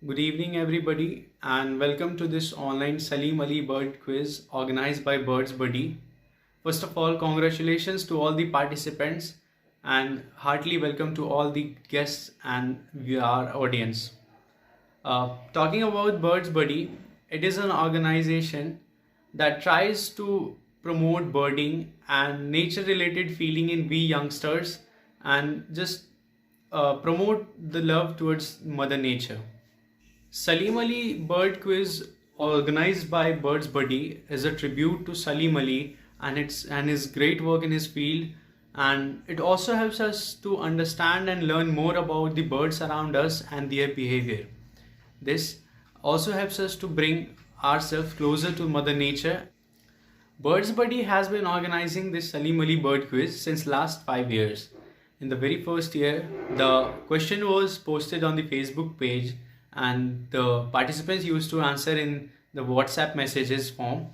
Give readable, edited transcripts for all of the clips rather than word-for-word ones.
Good evening, everybody, and welcome to this online Salim Ali Bird quiz organized by BirdsBuddy. First of all, congratulations to all the participants, and heartily welcome to all the guests and our audience. Talking about BirdsBuddy, it is an organization that tries to promote birding and nature-related feeling in we youngsters, and just promote the love towards Mother Nature. Salim Ali Bird Quiz, organized by BirdsBuddy, is a tribute to Salim Ali and his great work in his field, and it also helps us to understand and learn more about the birds around us and their behavior. This also helps us to bring ourselves closer to Mother Nature. BirdsBuddy has been organizing this Salim Ali Bird Quiz since last 5 years. In the very first year, the question was posted on the Facebook page and the participants used to answer in the WhatsApp messages form.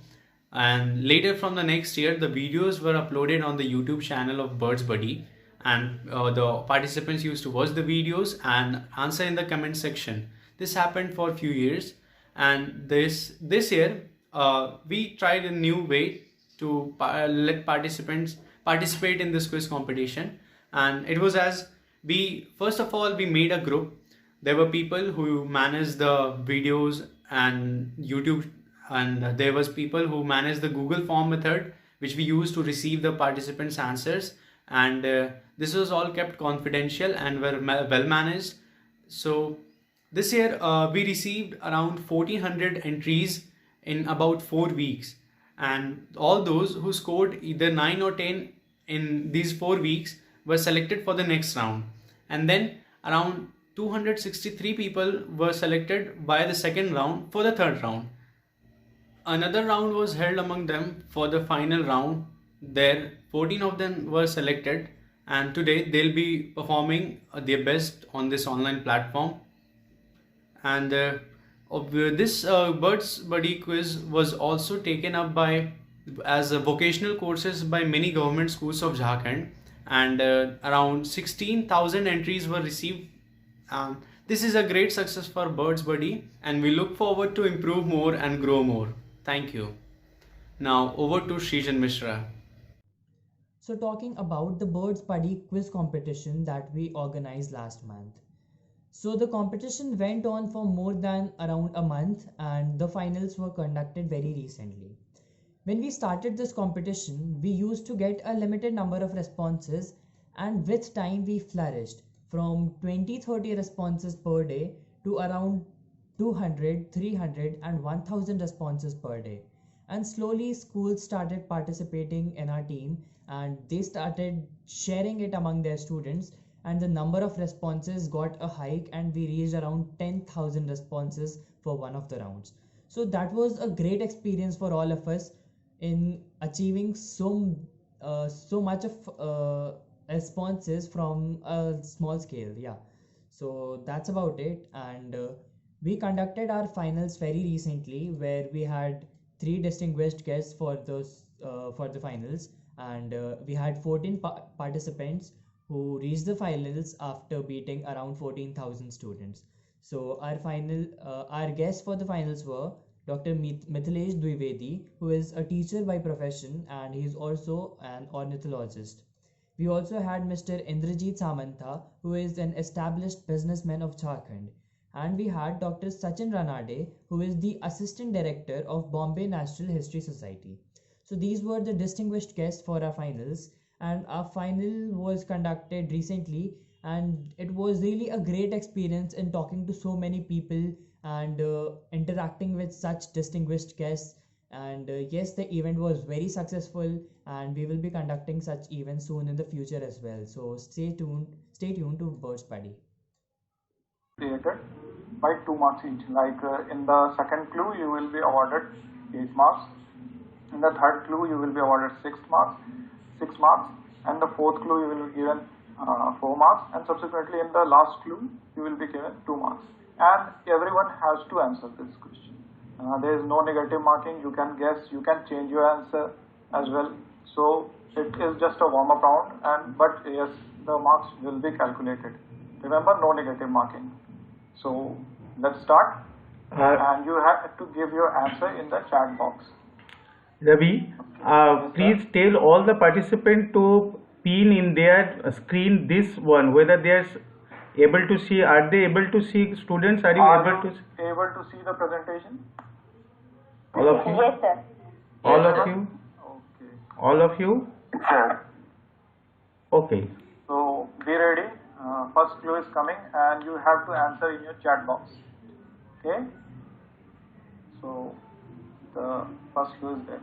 And later from the next year, the videos were uploaded on the YouTube channel of BirdsBuddy, and the participants used to watch the videos and answer in the comment section. This happened for a few years, and this year we tried a new way to let participants participate in this quiz competition. And it was as we first of all we made a group. There were people who managed the videos and YouTube, and there was people who managed the Google form method, which we used to receive the participants answers. And this was all kept confidential and were well managed. So this year we received around 1400 entries in about 4 weeks, and all those who scored either 9 or 10 in these 4 weeks were selected for the next round. And then around 263 people were selected by the second round for the third round. Another round was held among them for the final round. There 14 of them were selected, and today they'll be performing their best on this online platform. And this Birds Buddy quiz was also taken up by as a vocational courses by many government schools of Jharkhand, and around 16,000 entries were received. This is a great success for BirdsBuddy, and we look forward to improve more and grow more. Thank you. Now over to Srijan Mishra. So, talking about the BirdsBuddy quiz competition that we organized last month. So, the competition went on for more than around a month, and the finals were conducted very recently. When we started this competition, we used to get a limited number of responses, and with time, we flourished from 20-30 responses per day to around 200, 300, and 1000 responses per day. And slowly, schools started participating in our team, and they started sharing it among their students, and the number of responses got a hike, and we reached around 10,000 responses for one of the rounds. So that was a great experience for all of us in achieving so much of responses from a small scale. Yeah, so that's about it. And we conducted our finals very recently, where we had three distinguished guests for the finals, and we had 14 participants who reached the finals after beating around 14,000 students. So our guests for the finals were Dr. Mithilesh Dwivedi, who is a teacher by profession and he is also an ornithologist. We also had Mr. Indrajit Samanta, who is an established businessman of Jharkhand. And we had Dr. Sachin Ranade, who is the Assistant Director of Bombay Natural History Society. So these were the distinguished guests for our finals, and our final was conducted recently, and it was really a great experience in talking to so many people and interacting with such distinguished guests. And yes, the event was very successful, and we will be conducting such events soon in the future as well. So stay tuned to BirdsBuddy. Created by 2 marks each. Like in the second clue, you will be awarded 8 marks. In the third clue, you will be awarded 6 marks, and the fourth clue you will be given 4 marks, and subsequently in the last clue you will be given 2 marks. And everyone has to answer this question. There is no negative marking. You can guess, you can change your answer as well. So it is just a warm-up round, but yes, the marks will be calculated. Remember, no negative marking. So Let's start. Uh, And you have to give your answer in the chat box. Ravi, Yes, please sir. tell all the participants to pin in their screen this one, whether they are able to see. Are they able to see? Students, are you Are able to you see? able to see the presentation? All of you? Yes, sir. All Yes, of sir. you? Okay. All of you? Sure. Okay. So be ready. First clue is coming, and you have to answer in your chat box. Okay. So the first clue is there.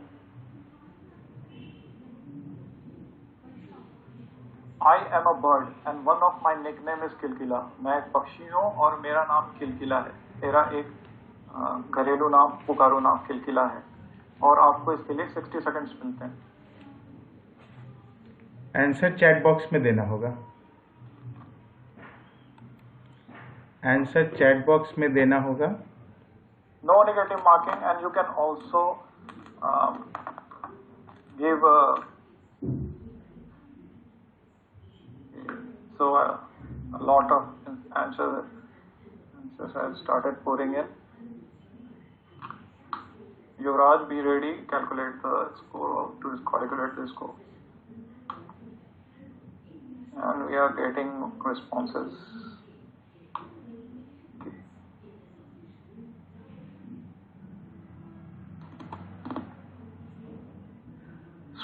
I am a bird and one of my nickname is Kilkila. मैं एक पक्षी हूँ और मेरा नाम किलकिला है. मेरा एक घरेलू नाम पुकारू नाम किलकिला है और आपको इसके लिए 60 सेकंड्स मिलते हैं. आंसर चैट बॉक्स में देना होगा. आंसर चैट बॉक्स में देना होगा. No negative marking, and you can also give a lot of answers have started pouring in. Yuvraj, be ready. Calculate the score to calculate the score, and we are getting responses.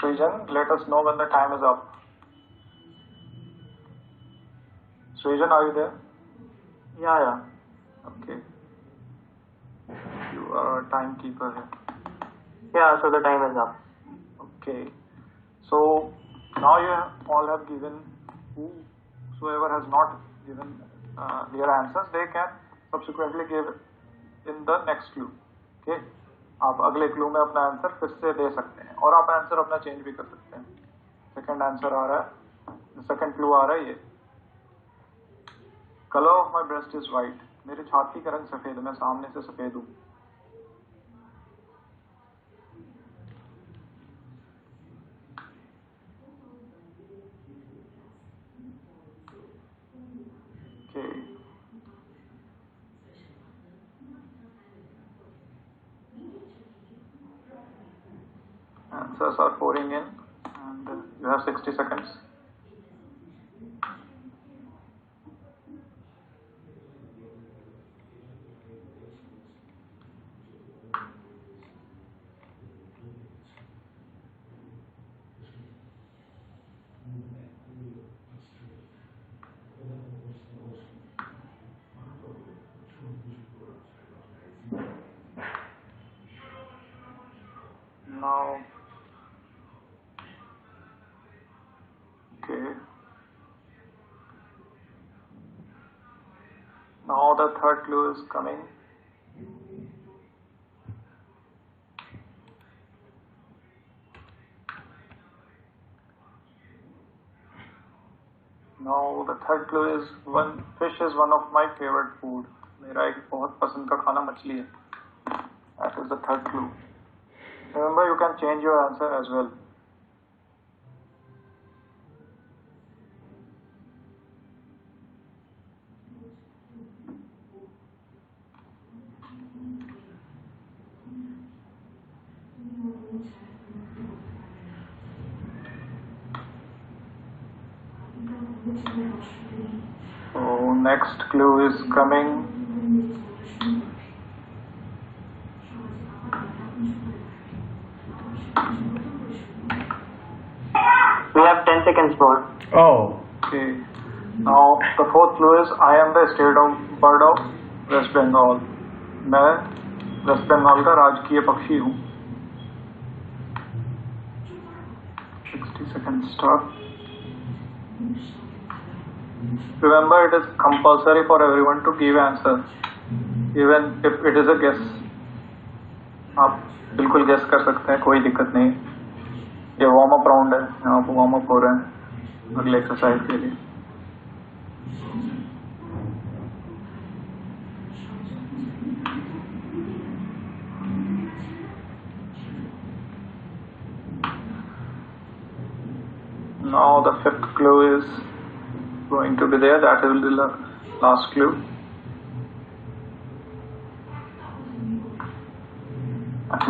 Srijan, let us know when the time is up. Srijan, are you there? Yeah. Okay. You are a timekeeper here. Yeah, so the time is up. Okay. So now you all have given. Whosoever has not given their answers, they can subsequently give in the next clue. Okay. आप अगले clue में अपना answer फिर से दे सकते हैं और आप आंसर अपना चेंज भी कर सकते हैं. सेकंड आंसर आ रहा है, सेकंड क्लू आ रहा है ये. Colour of my breast is white. मेरी छाती का रंग सफेद, मैं सामने से सफेद हूँ. Okay. Answers are pouring in, and you have 60 seconds. Now, okay. Now the third clue is coming. Now the third clue is fish is one of my favorite food. मेरा एक बहुत पसंद का खाना मछली है. That is the third clue. Remember, you can change your answer as well. So next clue is coming. We have 10 seconds more. Oh. Okay. Now the fourth clue is I am the state of bird of West Bengal. मैं waste Bengal का राजकीय पक्षी हूँ. 60 seconds start. Remember, it is compulsory for everyone to give answer, even if it is a guess. आप बिल्कुल guess कर सकते हैं, कोई दिक्कत नहीं. ये वार्म अप राउंड है, यहाँ पर वार्म अप हो रहे हैं अगले एक्सरसाइज के लिए. Now the fifth clue is going to be there. That will be the last clue.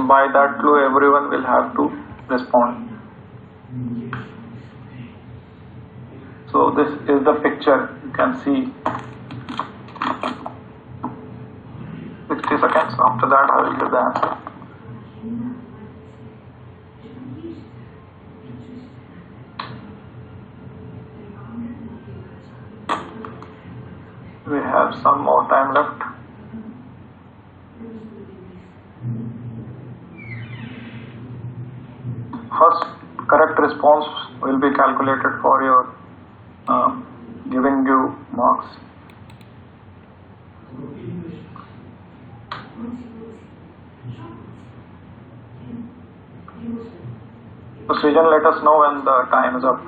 By that clue, everyone will have to respond. So this is the picture you can see. 60 seconds. After that, I will give the answer. We have some more time left. First correct response will be calculated for your giving you marks. So Srijan, let us know when the time is up.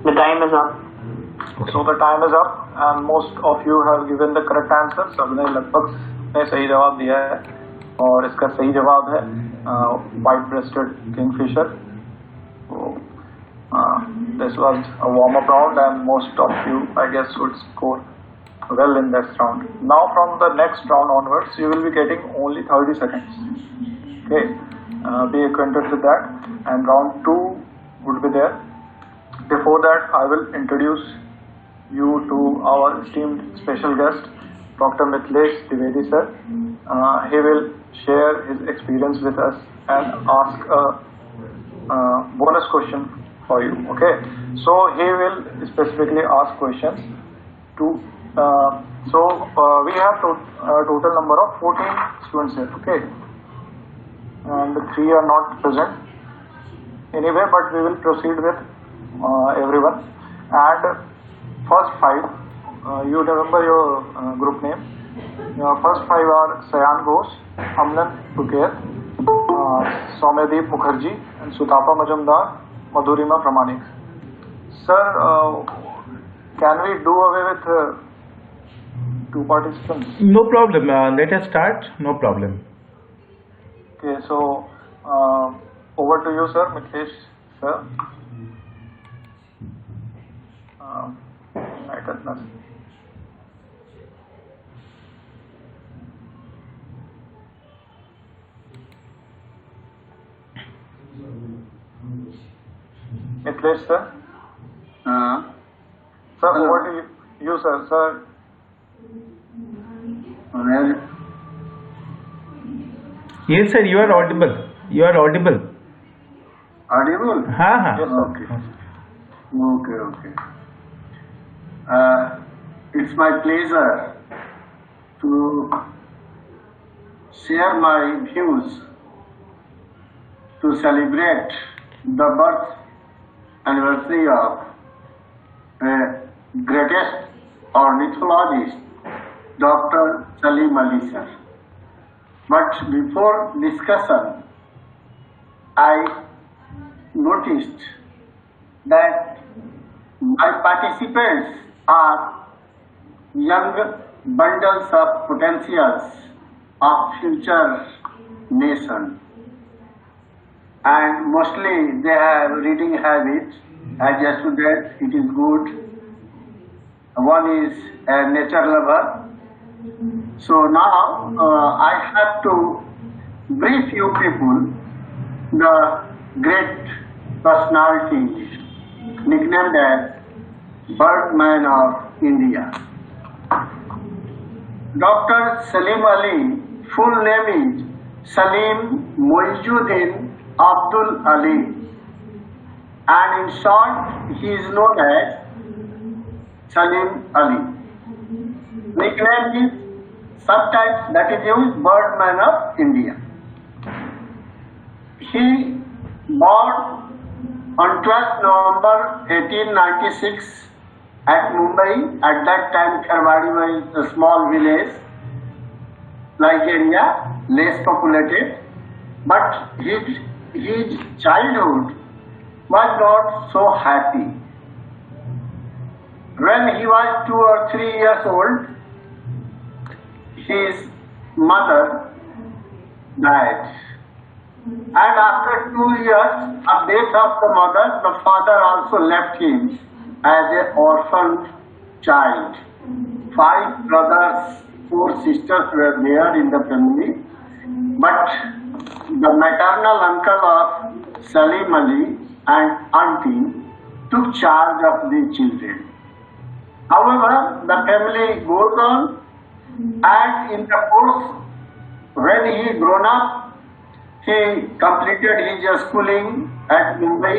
The time is up. So the time is up and most of you have given the correct answer. सबने लगभग ने सही जवाब दिया है और इसका सही जवाब है white breasted kingfisher. So this was a warm up round and most of you I guess would score well in this round. Now from the next round onwards you will be getting only 30 seconds. Okay, be acquainted with that and round 2 would be there. Before that, I will introduce you to our esteemed special guest, Dr. Mithilesh Trivedi sir. He will share his experience with us and ask a bonus question for you. Okay, so he will specifically ask questions to. We have a total number of 14 students here. Okay, and the 3 are not present anyway, but we will proceed with everyone. And first 5, you remember your group name. Your first 5 are Sayan Ghosh, Amlan Buket, Soumyadeep Mukherjee, and Sutapa Majumdar, Madhurima Pramanik. Sir, can we do away with 2 participants? No problem. Let us start. No problem. Okay, so over to you, sir, Mithilesh sir. Mithilesh sir. Sir, over to you, sir. Sir. Yes, sir. You are audible. You are audible. Audible? हाँ Yes, sir. Okay. It's my pleasure to share my views to celebrate the birth anniversary of greatest ornithologist, Dr. Salim Ali sir. But before discussion, I noticed that my participants are young bundles of potentials of future nation, and mostly they have reading habits. As a student, it is good. One is a nature lover. So now I have to brief you people the great personalities nicknamed as Birdman of India. Dr. Salim Ali, full name is Salim Moizuddin Abdul Ali, and in short he is known as Salim Ali. Nickname is sometimes that is used Birdman of India. He born on 12th November 1896 at Mumbai. At that time, Kharwadi was a small village like area, less populated. But his childhood was not so happy. When he was 2 or 3 years old, his mother, died. And after 2 years of death of the mother, the father also left him as an orphan child. 5 brothers, 4 sisters were there in the family, but the maternal uncle of Salim Ali and auntie took charge of the children. However, the family goes on, and in the course, when he grown up, he completed his schooling at Mumbai,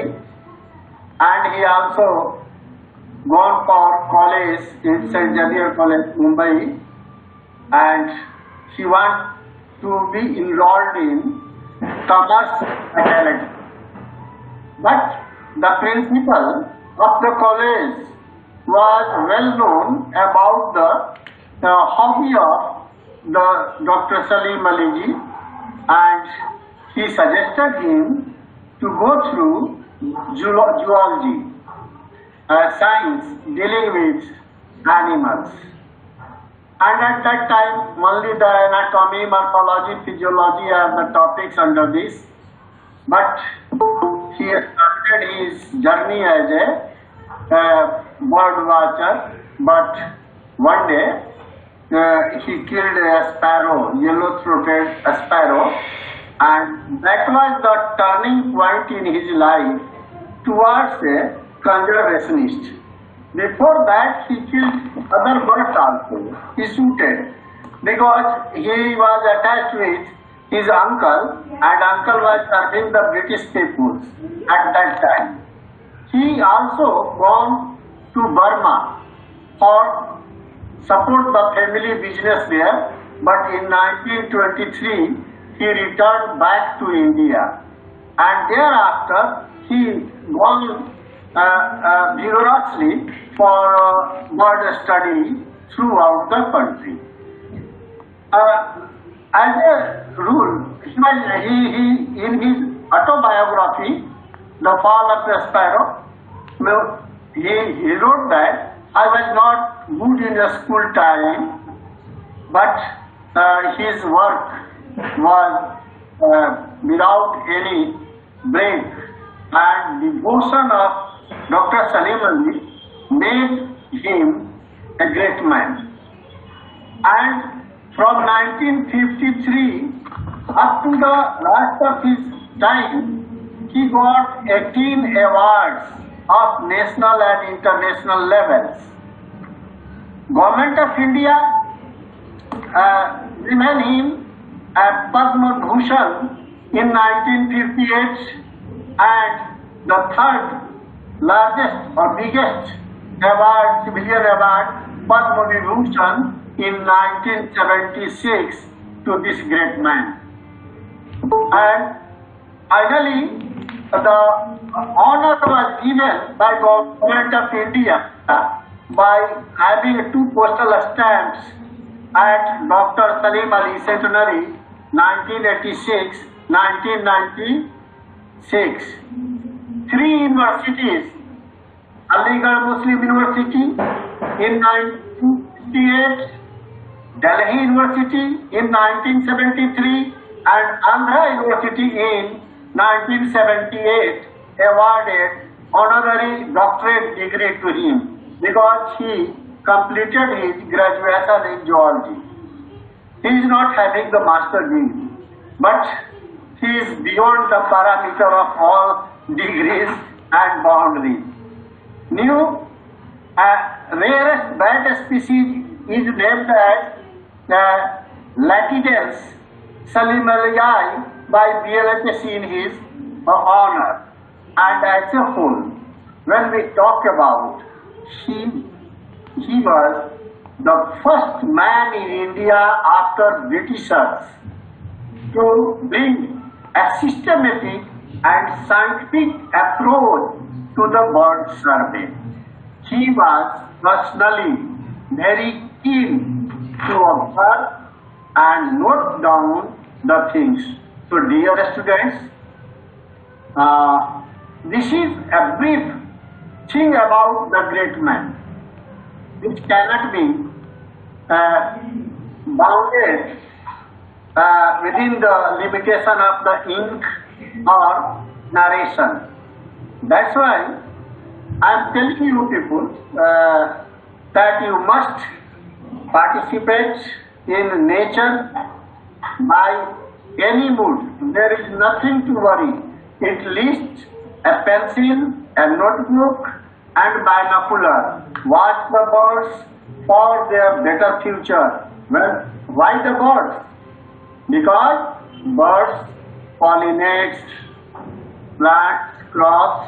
and he also gone for college in St. Xavier College, Mumbai, and he want to be enrolled in commerce faculty. But the principal of the college was well known about the hobby of the Dr. Salim Ali ji, and he suggested him to go through zoology, science dealing with animals. And at that time, only the anatomy, morphology, physiology are the topics under this. But he started his journey as a bird watcher. But one day, he killed a sparrow, yellow-throated sparrow, and that was the turning point in his life towards a conservationist. Before that, he killed other birds also. He shooted because he was attached with his uncle, and uncle was serving the British people at that time. He also gone to Burma for support the family business there, but in 1923 he returned back to India, and thereafter he gone vigorously for bird study throughout the country. As a rule, he in his autobiography, The Fall of the Sparrow, he wrote that I was not good in the school time, but his work was without any break, and devotion of Dr. Salim Ali made him a great man. And from 1953 up to the last of his time, he got 18 awards of national and international levels. Government of India given him a Padma Bhushan in 1958, and the third largest or biggest award, civilian award, Padma Vibhushan in 1976 to this great man. And finally, the honor was given by Government of India by having 2 postal stamps at Dr. Salim Ali Centenary 1986, 1996. 3 universities, Aligarh Muslim University in 1968, Delhi University in 1973, and Andhra University in 1978 awarded honorary doctorate degree to him because he completed his graduation in zoology. He is not having the master degree, but he is beyond the parameter of all degrees and boundaries. New rarest bat species is named as Latidens salimaliae by BLHS in his honor. And as a whole, when we talk about, he was the first man in India after Britishers to bring a systematic and scientific approach to the bird survey. He was personally very keen to observe and note down the things. So dear students, this is a brief thing about the great man, which cannot be bounded within the limitation of the ink or narration. That's why I'm telling you people that you must participate in nature by any mood. There is nothing to worry. At least a pencil, a notebook and binocular. Watch the birds for their better future. Well, why the birds? Because birds pollinate plants, crops,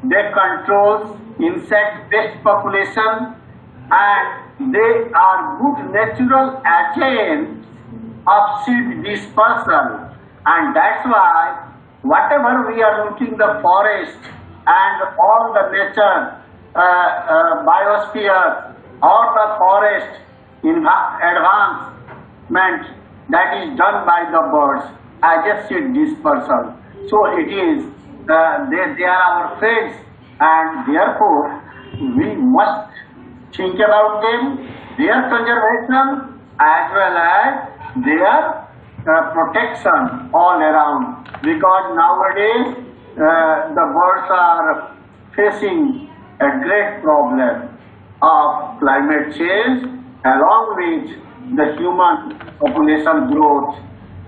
they control insect pest population and they are good natural agents of seed dispersal, and that's why whatever we are looking the forest and all the nature biosphere or the forest advancement that is done by the birds as a seed dispersal. So it is they are our friends, and therefore we must think about them, their conservation as well as their protection all around, because nowadays the birds are facing a great problem of climate change along with the human population growth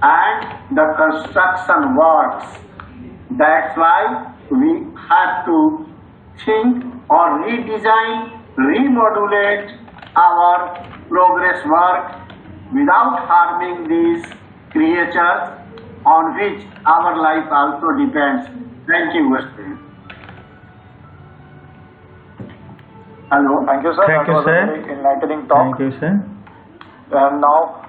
and the construction works. That's why we have to think or redesign, remodulate our progress work without harming these creatures on which our life also depends. Thank you, Westin. Hello. Thank you, sir. Thank that you, was sir. a very enlightening talk. Thank you, sir. And now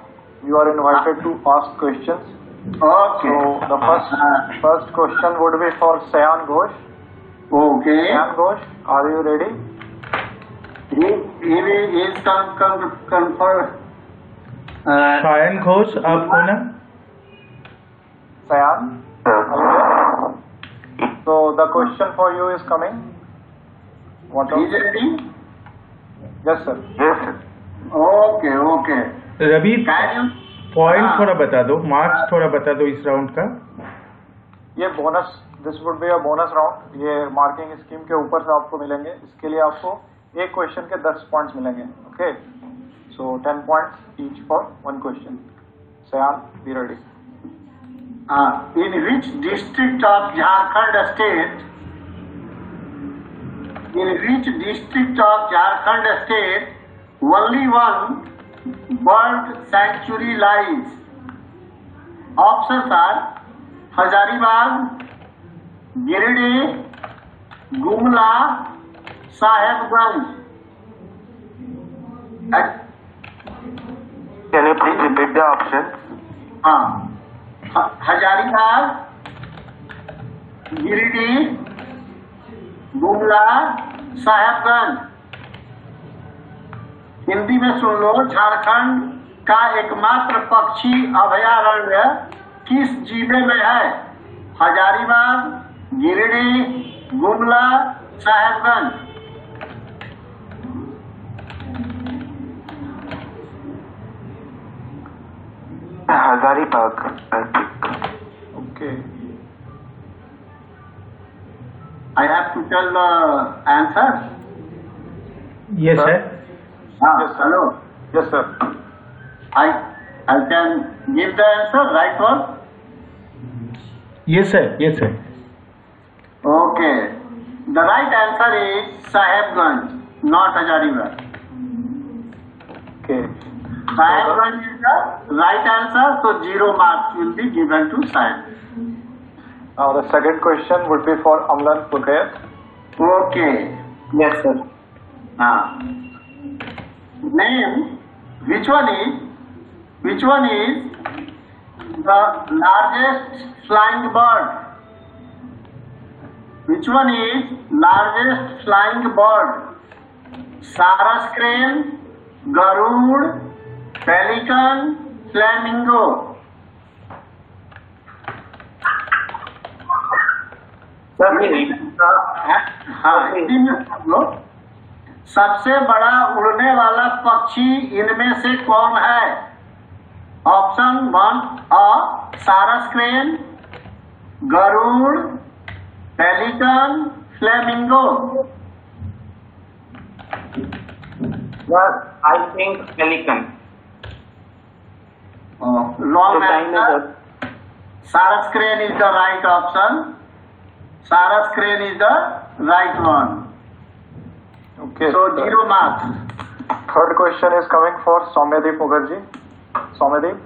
you are invited to ask questions. Okay. So the first question would be for Sayan Ghosh. Okay. Sayan Ghosh, are you ready? He is confirmed. Sion Ghosh आप कौन है? Sayan? Are you there? So the question for you is coming. What Is it ready? Yes, sir. Okay, okay. Ravi Can you? Point थोड़ा बता दो, marks थोड़ा बता दो इस राउंड का. ये bonus, this would be a bonus round. ये मार्किंग स्कीम के ऊपर से आपको मिलेंगे. इसके लिए आपको एक क्वेश्चन के 10 पॉइंट्स मिलेंगे. Okay, so 10 points each for one question. Sayan, be ready. In which district of Jharkhand state? In which district of Jharkhand state only one bird sanctuary lies? Options are Hazaribagh, Giridih, Gumla, Sahebganj. Can you please repeat the options? Hazaribagh, Giridih, Gumla, Sahebganj. Hindi में सुन लो. झारखंड का एकमात्र पक्षी अभयारण्य किस जिले में है? Hazaribagh, Giridih, Gumla, Sahebganj. Hazaribagh, I think. Okay. I have to tell the answer. Yes, sir. Yes, sir. Hello. Yes, sir. I can give the answer, right one? Yes, sir. Yes, sir. Okay. The right answer is Sahebganj, not Hazaribagh. Okay. Sahebganj is the right answer, so 0 marks will be given to Saheb. Now the second question would be for Amlan Purkayat. Okay. Yes, sir. Name which one is the largest flying bird? Which one is largest flying bird? Saras crane, Garude, pelican, flamingo. सबसे बड़ा उड़ने वाला पक्षी इनमें से कौन है? Option 1, a Sarus crane, Garud, Pelican, Flamingo. Yes, I think pelican. Wrong So time is answer. up. Sarus crane is the right option. Sarus crane is the right one. Okay. So 0 marks. Third question is coming for Soumyadeep Mukherjee. Soumyadeep?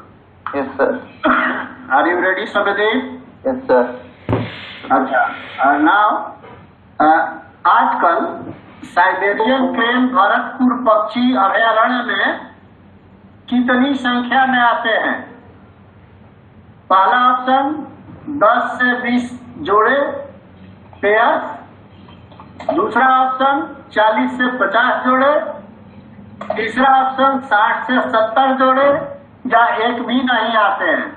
Yes, sir. Are you ready, Sabyadeep? Yes, sir. अच्छा now आजकल Siberian crane Bharatpur पक्षी अभयारण्य में कितनी संख्या में आते हैं? पहला ऑप्शन 10 से 20 जोड़े पेयर, दूसरा ऑप्शन 40 से 50 जोड़े, तीसरा ऑप्शन 60 से 70 जोड़े, या एक भी नहीं आते हैं.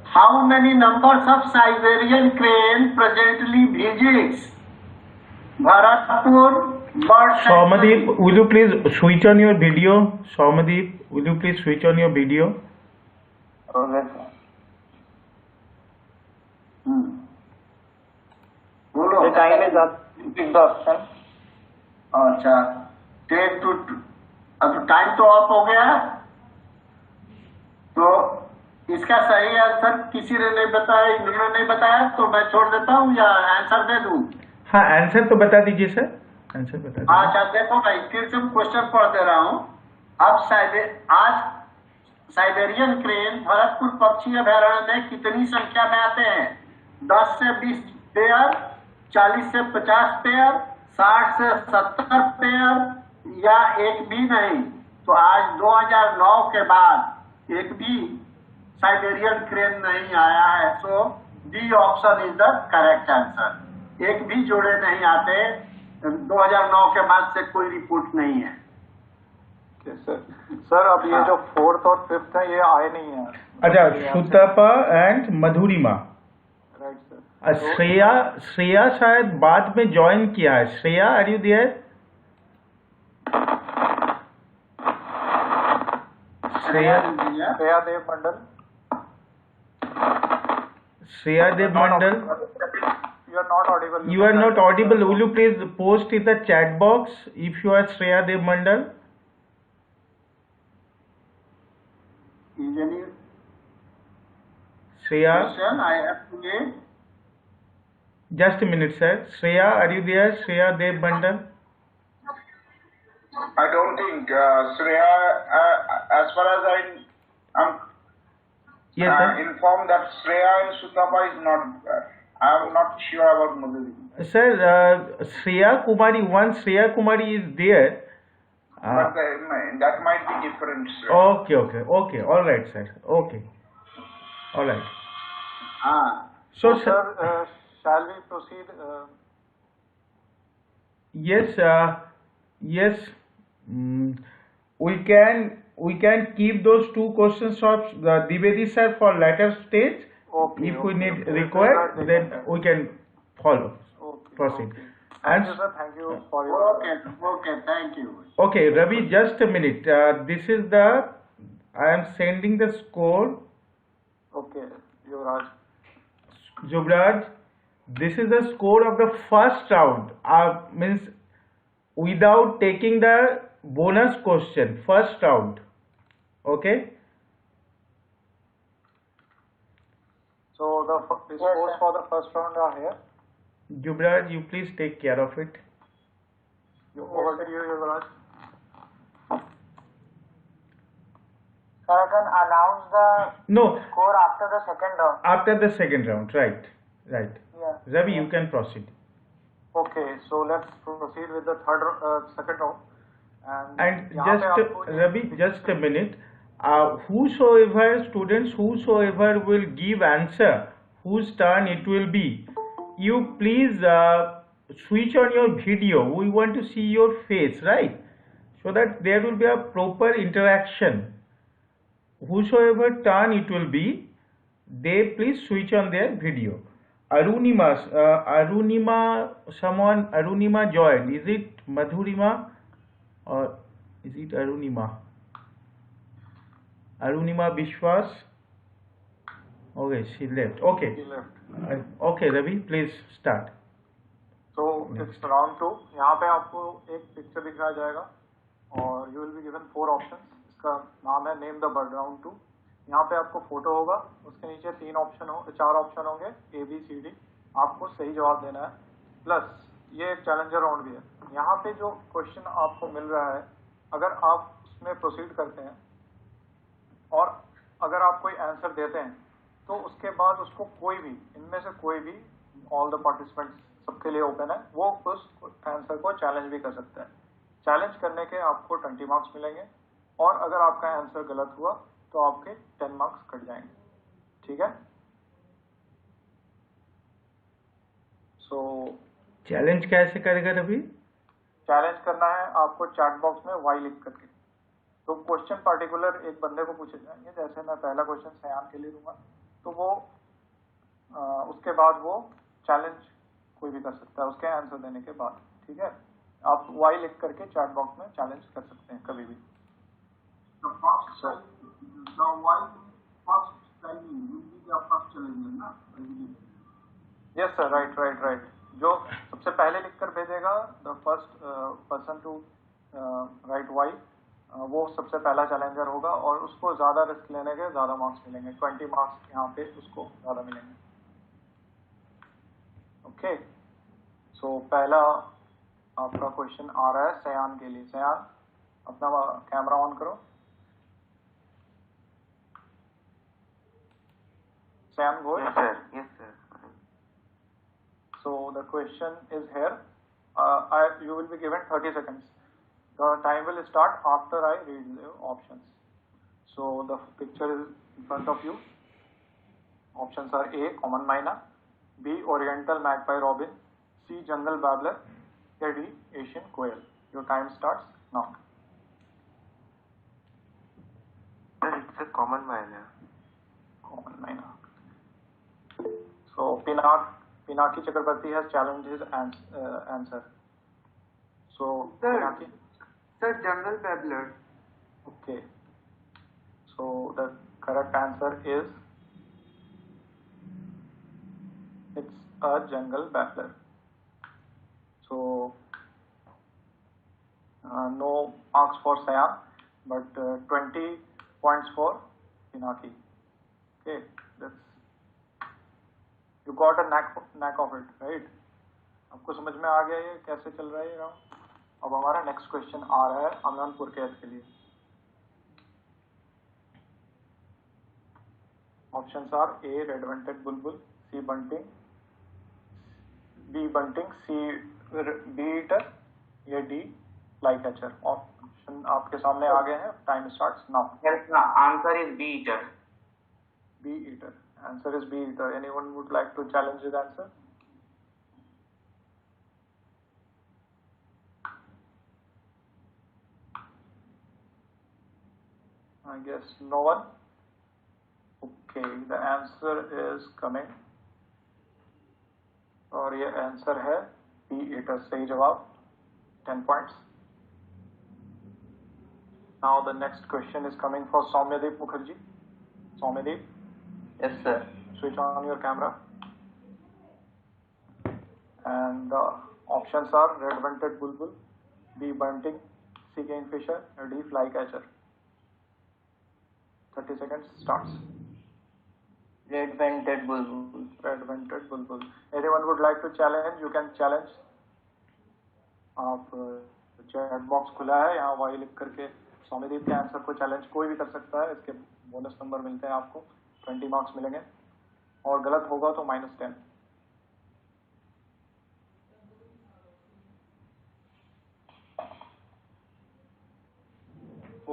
How many numbers of Siberian crane presently visits Bharatpur Bird Sanctuary? Saumadeep, will you please switch on your video? Saumadeep, will you please switch on your video? Okay, sir. बोलो. The time is up. Pick the option. अच्छा, take to अब time तो of हो गया है, तो इसका सही आंसर किसी ने नहीं बताया, इन्होंने नहीं बताया, तो मैं छोड़ देता हूँ या आंसर दे दूँ? हाँ, आंसर तो बता दीजिए सर, आंसर बता दीजिए. अच्छा देखो भाई, फिर से क्वेश्चन पढ़ दे रहा हूँ. अब आज साइबेरियन क्रेन भरतपुर पक्षी अभयारण्य में कितनी संख्या में आते हैं? 10 से 20 पेयर, 40 से 50 पेयर, 60 से 70 पेयर, या एक भी नहीं. तो आज 2009 के बाद एक भी साइबेरियन क्रेन नहीं आया है. So D option is the correct answer. एक भी जोड़े नहीं आते. 2009 के बाद से कोई रिपोर्ट नहीं है. सर अब ये जो फोर्थ और फिफ्थ है ये आए नहीं है. अच्छा, Sutapa and Madhurima. Right sir. Shreya शायद बाद में ज्वाइन किया है. Shreya, are you there? Shreya Dev Mandal. Shreya Dev Mandal, You are not audible. you are not audible. Will you please post in the chat box if you are Shreya Dev Mandal? Is any Shreya, question I have to give? just a minute, sir. Shreya, are you there? Shreya Dev Mandal. I don't think Shreya, as far as I'm Yes, sir. informed that Shreya and Sutapa is not, I am not sure about Madhuri. Sir, Shreya Kumari, one Shreya Kumari is there. But that might be different. Sir. Okay. All right, sir. Okay. All right. So, sir, Sir, shall we proceed? yes. We can keep those two questions of Dwivedi sir for later stage. Okay. If we need okay. required, then we can follow. Okay. Proceed. Okay. And Thank you, sir. Thank you for your. Okay, thank you. okay, Ravi, just a minute. This is I am sending the score. Okay, Yuvraj. Jubraj, this is the score of the first round. Means without taking the bonus question, first round. Okay. So the scores for the first round are here. Jubraj, you please take care of it. Over to you, Yuvraj. Sir, I can announce the No, score after the second round. after the second round, right. Yeah. Ravi, you can proceed. Okay, so let's proceed with the second round. And यहाँ पे just आपको Ravi, just a minute. Whosoever will give answer, whose turn it will be, you please switch on your video. We want to see your face, right? So that there will be a proper interaction. Whosoever turn it will be, they please switch on their video. Arunima someone, Arunima joined. Is it Madhurima or Is it Arunima? Arunima Bishwas? Okay, she left. Okay. He left. Okay, Ravi, please start. So it's round 2. यहाँ पे आपको एक picture दिखाया जाएगा और you will be given 4 options. इसका नाम है नेम द बर्ड राउंड 2. यहाँ पे आपको फोटो होगा, उसके नीचे 4 ऑप्शन होंगे A B C D. आपको सही जवाब देना है. प्लस ये एक चैलेंजर राउंड भी है. यहाँ पे जो क्वेश्चन आपको मिल रहा है, अगर आप उसमें प्रोसीड करते हैं और अगर आप कोई आंसर देते हैं तो उसके बाद उसको कोई भी, इनमें से कोई भी, ऑल द पार्टिसिपेंट्स सबके लिए ओपन है, वो उस आंसर को चैलेंज भी कर सकते हैं. चैलेंज करने के आपको 20 मार्क्स मिलेंगे और अगर आपका आंसर गलत हुआ तो आपके 10 मार्क्स कट जाएंगे. ठीक है? सो चैलेंज कैसे करेगा रवि? चैलेंज करना है आपको चैट बॉक्स में वाई लिख करके. तो क्वेश्चन पार्टिकुलर एक बंदे को पूछे जाएंगे. जैसे मैं पहला क्वेश्चन सयान के लिए दूंगा तो वो उसके बाद वो चैलेंज कोई भी कर सकता है उसके आंसर देने के बाद. ठीक है? आप वाई लिख करके चैट बॉक्स में चैलेंज कर सकते हैं कभी भी. The first the white first timing will be the first challenge, na? Yes sir, right. जो सबसे पहले लिख कर भेजेगा, the first person to write why, वो सबसे पहला चैलेंजर होगा और उसको ज्यादा रिस्क लेने के ज्यादा मार्क्स मिलेंगे. 20 मार्क्स यहाँ पे उसको ज्यादा मिलेंगे. ओके, सो पहला आपका क्वेश्चन आ रहा है सयान के लिए. सयान, अपना कैमरा ऑन करो. सयान, गो. Yes, sir. So the question is here. You will be given 30 seconds. The time will start after I read the options. So the picture is in front of you. Options are A, common myna; B, oriental magpie robin; C, jungle babbler; or D, Asian quail. Your time starts now. Sir, it's a common myna. Common myna. So Pinaki Chakrabarti has challenged his answer. So Sir. Pinaki. Sir, jungle babbler. Okay. So the correct answer is it's a jungle babbler. So no marks for Sayan, but 20 points for Pinaki. Okay, that's you got a knack of it, right? आपको समझ में आ गया ये कैसे चल रहा है ये राउंड. अब हमारा नेक्स्ट क्वेश्चन आ रहा है अनंतपुर कैद के लिए. Options are A, red vented bulbul; C, bunting; B, bunting; C, bee eater; या डी, फ्लाई कैचर. ऑप्शन आपके सामने आ गए हैं. Time starts now. Yes, the answer is B eater. B eater. Answer is B eater. Anyone would like to challenge his answer? I guess no one. Okay, the answer is coming. और ये answer है B eater. सही जवाब. 10 points. Now the next question is coming for Soumyadeep Mukherjee. Soumyadeep. Yes, sir. Switch on your camera. And the options are red vented bulbul, B, bunting; C, kingfisher; or D, flycatcher. 30 seconds starts. Red vented bulbul. Red vented bulbul. Anyone would like to challenge? You can challenge. आप chat box खुला है, यहाँ Y लिख करके सौम्यदीप के answer को challenge कोई भी कर सकता है. इसके बोनस नंबर मिलते हैं आपको. 20 मार्क्स मिलेंगे और गलत होगा तो -10.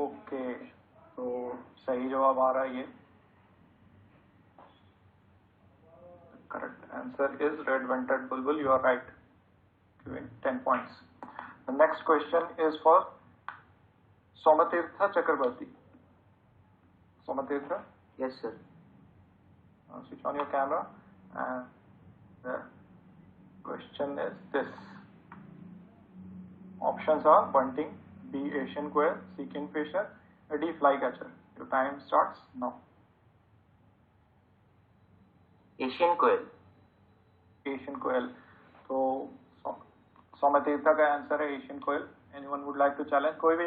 ओके, तो सही जवाब आ रहा है ये. Correct answer is red vented bulbul. You are right, giving 10 points. The next question is for Somatirtha Chakrabarti. Somatirtha, Yes, sir. switch on your camera. And the question is this. Options are bunting, B. Asian quail, C. Kingfisher, D. Flycatcher. Your time starts now. Asian quail. Asian quail. So Soumyatirtha का answer है Asian koel. Anyone would like to challenge? कोई भी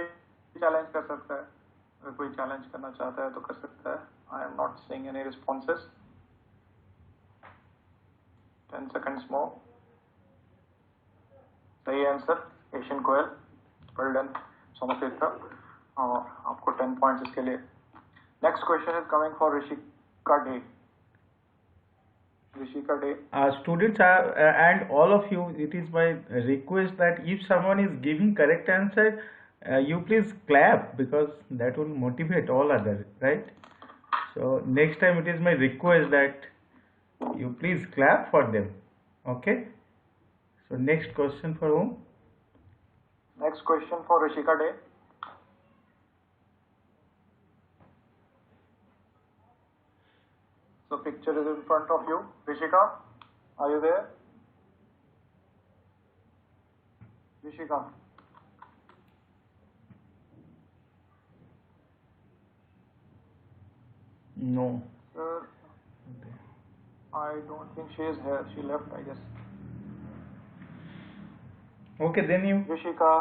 challenge कर सकता है. अगर कोई challenge करना चाहता है तो कर सकता है. I am not seeing any responses. 10 seconds more. सही answer Asian koel. Well done Soumyatirtha. और आपको 10 पॉइंट्स इसके लिए. Next question is coming for Rishika Dey. Rishika Day. Students are, and all of you, it is my request that if someone is giving correct answer, you please clap, because that will motivate all others, right? So next time it is my request that you please clap for them. Okay, so next question for whom? Next question for Rishika Day. So picture is in front of you. Rishika, are you there? Rishika. No. Sir, I don't think she is here. She left, I guess. Okay, then you. Rishika.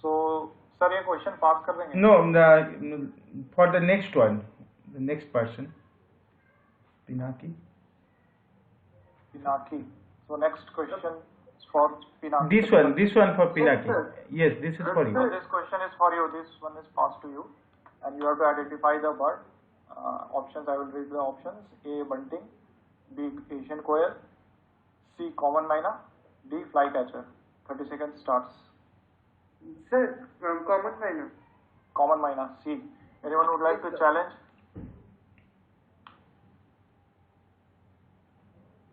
So, sir, ये question pass कर देंगे? No, for the next one, the next person. Pinaki. Pinaki. So next question is for Pinaki. This one for Pinaki. Yes, this is for you. This question is for you. This one is passed to you, and you have to identify the bird. Options. I will read the options. A. Bunting. B. Asian quail. C. Common myna. D. Flycatcher. 30 seconds starts. Sir, common myna. Common myna. C. Anyone would like to challenge?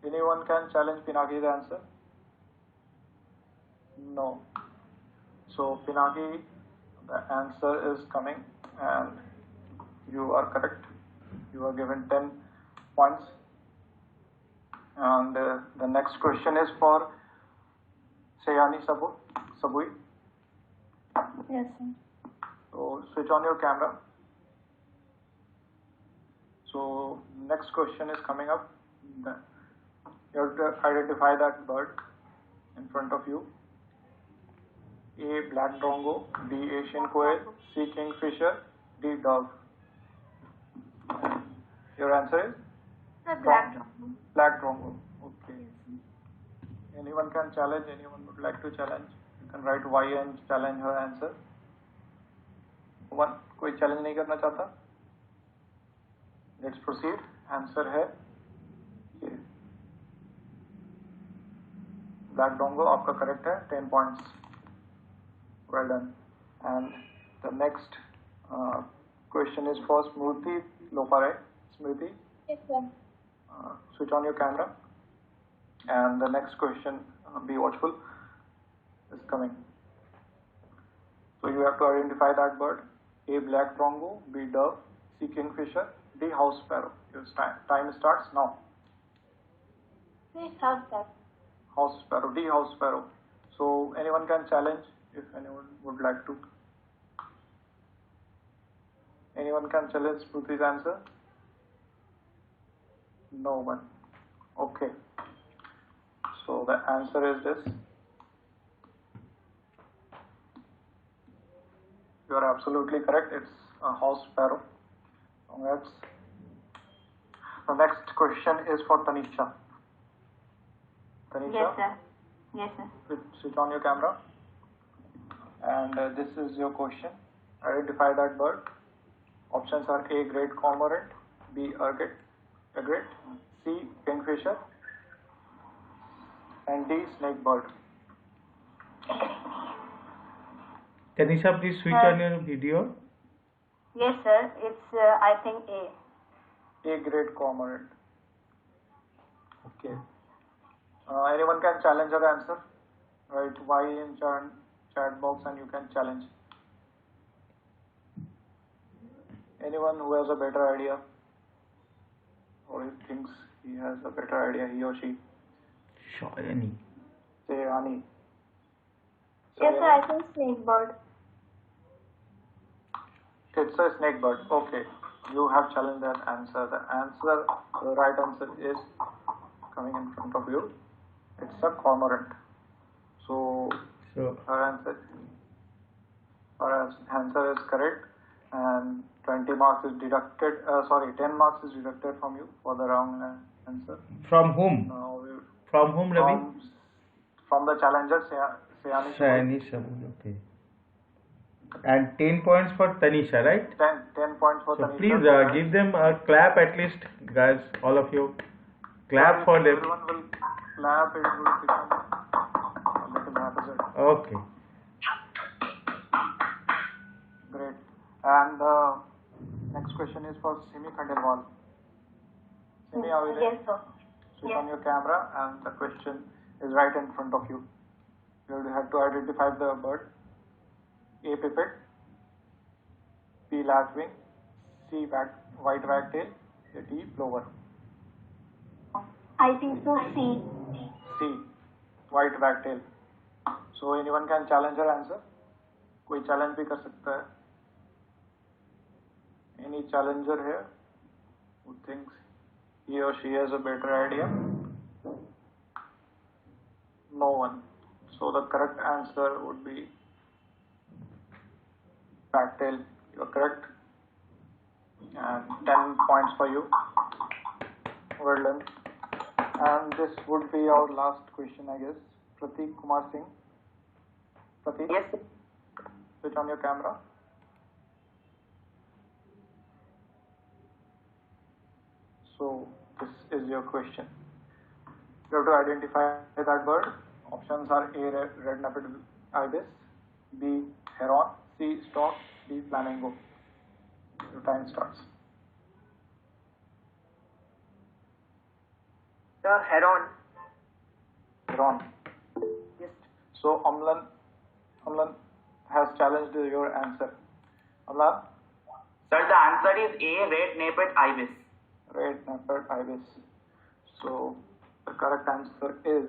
Anyone can challenge Pinaki's answer? No. So Pinaki, the answer is coming, and you are correct. You are given 10 points. And the next question is for Sayani Sabui. Yes, sir. So switch on your camera. So next question is coming up. You have to identify that bird in front of you. A. Black drongo. B. Asian quail. C. Kingfisher. D. Dove. Your answer is? Sir, black drongo. Black drongo. Okay. Anyone can challenge. Anyone would like to challenge? You can write Y and challenge her answer. One. कोई challenge नहीं करना चाहता? Let's proceed. Answer है ये. Black drongo आपका correct है. 10 points. Well done. And the next question is for Smriti Lopare. Smriti. Yes, sir. Switch on your camera. And the next question, be watchful, is coming. So you have to identify that bird. A. Black drongo. B. Dove. C. Kingfisher. D. House sparrow. Your time starts now. Please house that. House sparrow. D. House sparrow. So anyone can challenge if anyone would like to. Anyone can challenge Smriti's answer? No one. Okay. So the answer is this. You are absolutely correct. It's a house sparrow. Congrats. The next question is for Tanisha. Tanisha? Yes, sir. Yes, sir. Switch on your camera. And this is your question. Identify that bird. Options are A. Great cormorant. B. Egret. C. Kingfisher. And D. Snake bird. Tanisha, please switch on your video. Yes, sir. It's, I think, A. A. Great cormorant. Okay. Anyone can challenge her answer. Write Y in chat box and you can challenge. Anyone who has a better idea, or he thinks he has a better idea, he or she. Shayani. Sayani. Yes, sir, I think snake bird. It's a snake bird. Okay. You have challenged that answer. The right answer is coming in front of you. It's a cormorant. So her answer is correct, and 20 marks is deducted. 10 marks is deducted from you for the wrong answer. From whom? From whom, Ravi? From the challenger, Sayani. Shani Sabul, okay. And 10 points for Tanisha, right? 10 points for So Tanisha. please give them a clap at least, guys, all of you. Clap for them. Everyone will clap, it will become a little haphazard. Okay. Great. And the next question is for Simi Khandelwal. Simi, are you there? Yes, sir. Switch Yes. on your camera, and the question is right in front of you. You have to identify the bird. A. Pipit, B. Lapwing, C. White wagtail, D. Plover. I think so, C. C. White wagtail. So anyone can challenge her answer. कोई challenge भी कर सकता है. Any challenger here who thinks he or she has a better idea? No one. So the correct answer would be wagtail. You are correct. And 10 points for you. Well done. And this would be our last question, I guess. Prateek Kumar Singh. Prateek? Yes, sir. Switch on your camera. So this is your question. You have to identify that bird. Options are A. Red-napped ibis, B. Heron, C. Stork, D. Flamingo. Your time starts. The heron. Heron. Yes. So Amlan has challenged your answer. Amlan? Sir, the answer is A. Red-napped ibis. Red-napped ibis. So the correct answer is.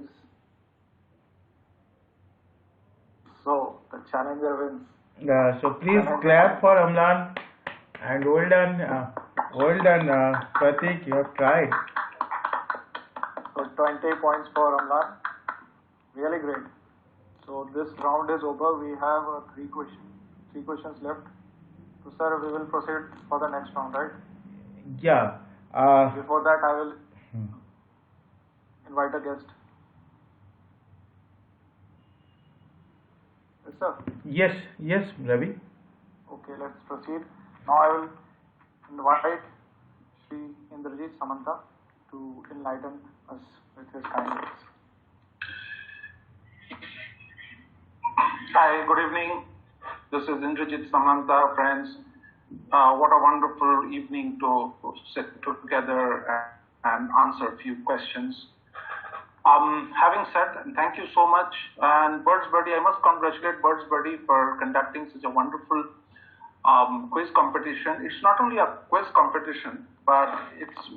So the challenger wins. So please clap for Amlan, and well done, Pratik, you have tried. So 20 points for Amlan. Really great. So this round is over. We have three questions left. So sir, we will proceed for the next round, right? Yeah. Before that, I will invite a guest. Yes, sir. Yes, Ravi. Okay, let's proceed. Now I will invite Shri Indrajit Samanta to enlighten us with his kind words. Hi, good evening. This is Indrajit Samanta, friends. What a wonderful evening to sit together and answer a few questions. Having said, and thank you so much, and BirdsBuddy, I must congratulate BirdsBuddy for conducting such a wonderful quiz competition. It's not only a quiz competition, but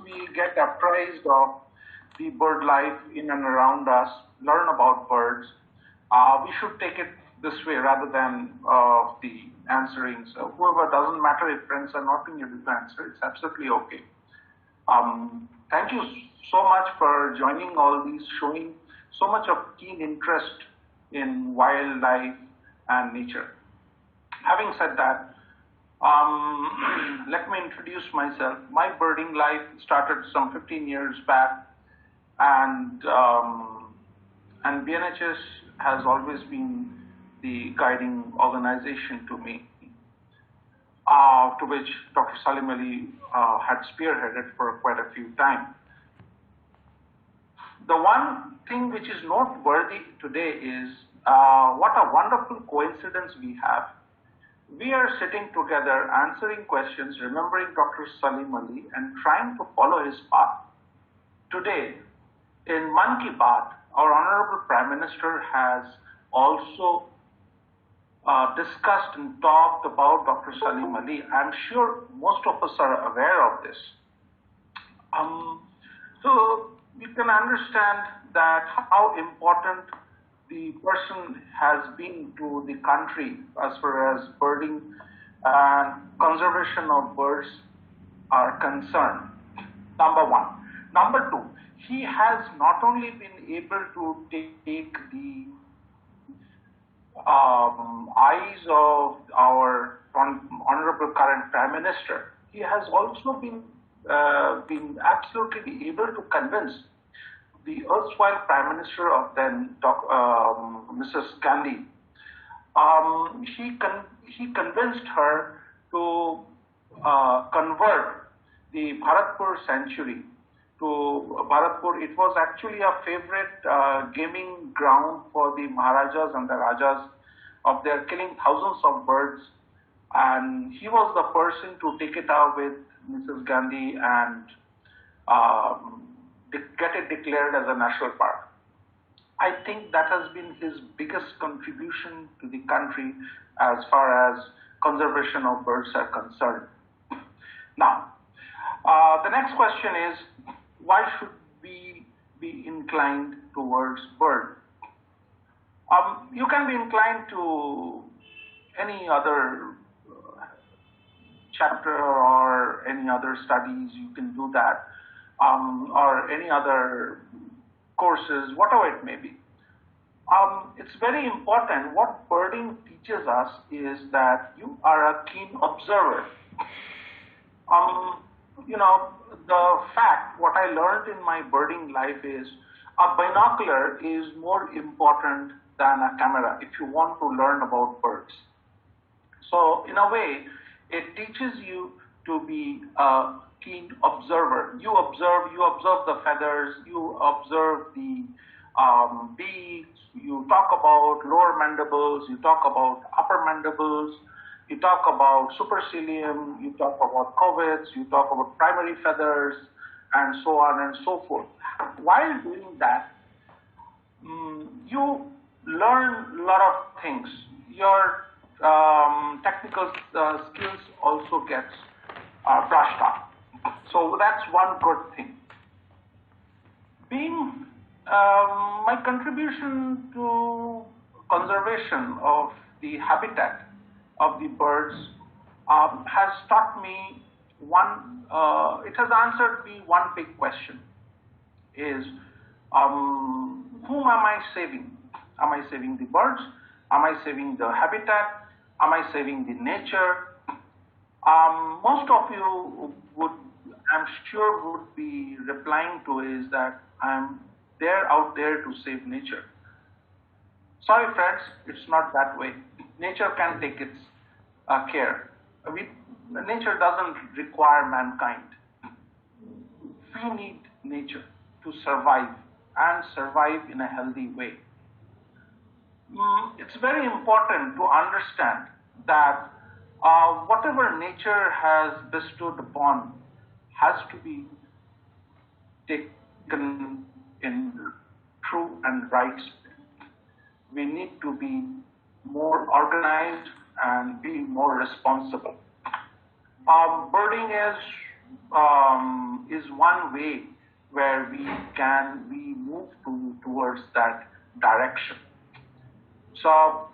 we get apprised of the bird life in and around us, learn about birds. We should take it this way rather than the answering. So whoever, doesn't matter if friends are not being able to answer, it's absolutely okay. Thank you so much for joining all these, showing so much of keen interest in wildlife and nature. Having said that, let me introduce myself. My birding life started some 15 years back, and BNHS has always been the guiding organization to me, to which Dr. Salim Ali had spearheaded for quite a few times. The one thing which is noteworthy today is what a wonderful coincidence we have. We are sitting together answering questions, remembering Dr. Salim Ali and trying to follow his path. Today, in Man Ki Baat, our Honorable Prime Minister has also discussed and talked about Dr. Salim Ali. I'm sure most of us are aware of this. So we can understand that how important the person has been to the country as far as birding and conservation of birds are concerned. Number one. Number two, he has not only been able to take the eyes of our honorable current Prime Minister, he has also been absolutely able to convince the erstwhile Prime Minister of then, Mrs. Gandhi. He convinced her to convert the Bharatpur sanctuary to Bharatpur. It was actually a favorite gaming ground for the Maharajas and the Rajas of their killing thousands of birds, and he was the person to take it out with Mrs. Gandhi and get it declared as a national park. I think that has been his biggest contribution to the country as far as conservation of birds are concerned. Now, the next question is, why should we be inclined towards bird? You can be inclined to any other chapter or any other studies, you can do that, or any other courses, whatever it may be. It's very important. What birding teaches us is that you are a keen observer. The fact, what I learned in my birding life is a binocular is more important than a camera if you want to learn about birds. So in a way, it teaches you to be a keen observer. You observe the feathers, you observe the beaks, you talk about lower mandibles, you talk about upper mandibles, you talk about supercilium, you talk about coverts, you talk about primary feathers, and so on and so forth. While doing that, you learn a lot of things. Your technical skills also gets brushed up. So that's one good thing. Being my contribution to conservation of the habitat of the birds has taught me it has answered me one big question, is whom am I saving? Am I saving the birds? Am I saving the habitat? Am I saving the nature? Most of you I'm sure would be replying to is that I'm out there to save nature. Sorry friends, it's not that way. Nature can take its care. Nature doesn't require mankind. We need nature to survive and survive in a healthy way. It's very important to understand that whatever nature has bestowed upon has to be taken in true and right spirit. We need to be more organized and be more responsible. Birding is one way where we move towards that direction. So,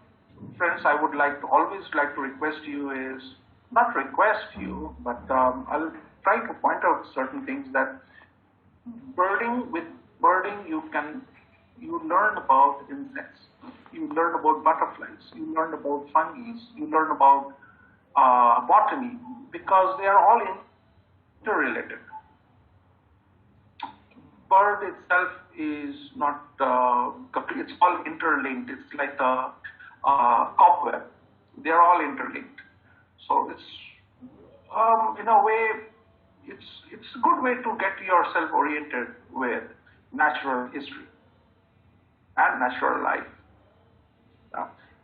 friends, I would always like to request you is, not request you, but I'll try to point out certain things that with birding you learn about insects, you learn about butterflies, you learn about fungi, you learn about botany, because they are all interrelated. Bird itself is not it's all interlinked. It's like a cobweb. They are all interlinked. So it's in a way, it's a good way to get yourself oriented with natural history and natural life.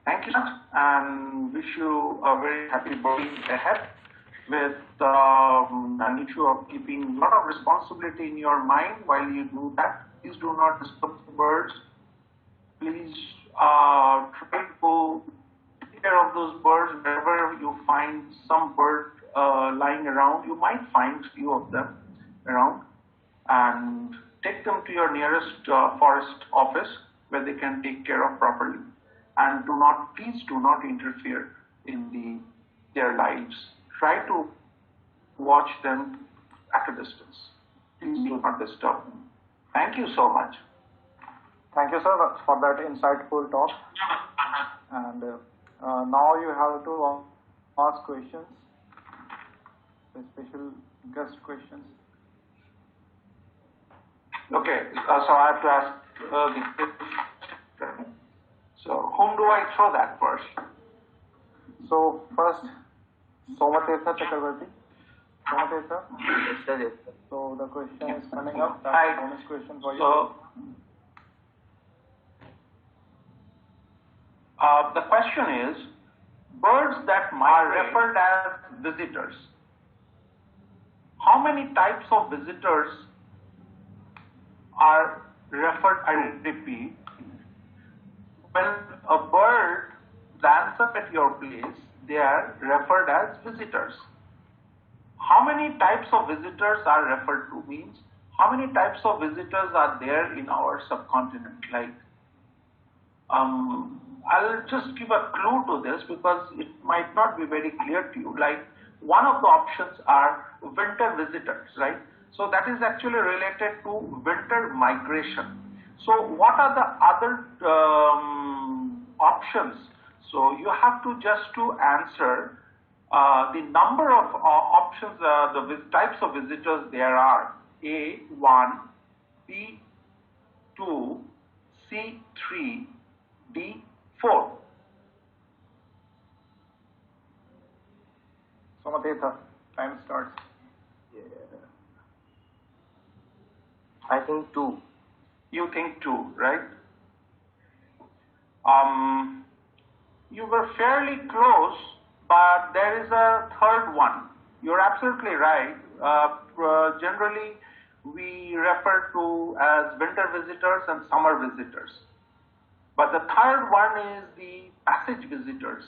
Thank you so much, and wish you a very happy birding ahead with an issue of keeping a lot of responsibility in your mind while you do that. Please do not disturb the birds. Please try to take care of those birds. Wherever you find some bird lying around, you might find a few of them around, and take them to your nearest forest office where they can take care of properly. And please do not interfere in their lives. Try to watch them at a distance. Please do not disturb them. Thank you so much. Thank you, sir, for that insightful talk. And now you have to ask questions, the special guest questions. Okay, so I have to ask so whom do I throw that first? So first, Somatetha Chakravarti. Somatetha? Yes, sir. Yes, sir. So the question is coming up. That's Hi. a bonus question for you. So the question is, birds that are referred as visitors. How many types of visitors are referred? I repeat, when a bird lands up at your place, they are referred as visitors. How many types of visitors are referred to means how many types of visitors are there in our subcontinent? Like, I'll just give a clue to this because it might not be very clear to you. Like, one of the options are winter visitors, right? So that is actually related to winter migration. So what are the other options? So you have to just to answer the number of options, the types of visitors there are. A, 1, B, 2, C, 3, D, 4. Somatetha, time starts. I think 2. You think 2, right? You were fairly close, but there is a third one. You're absolutely right. Generally, we refer to as winter visitors and summer visitors. But the third one is the passage visitors.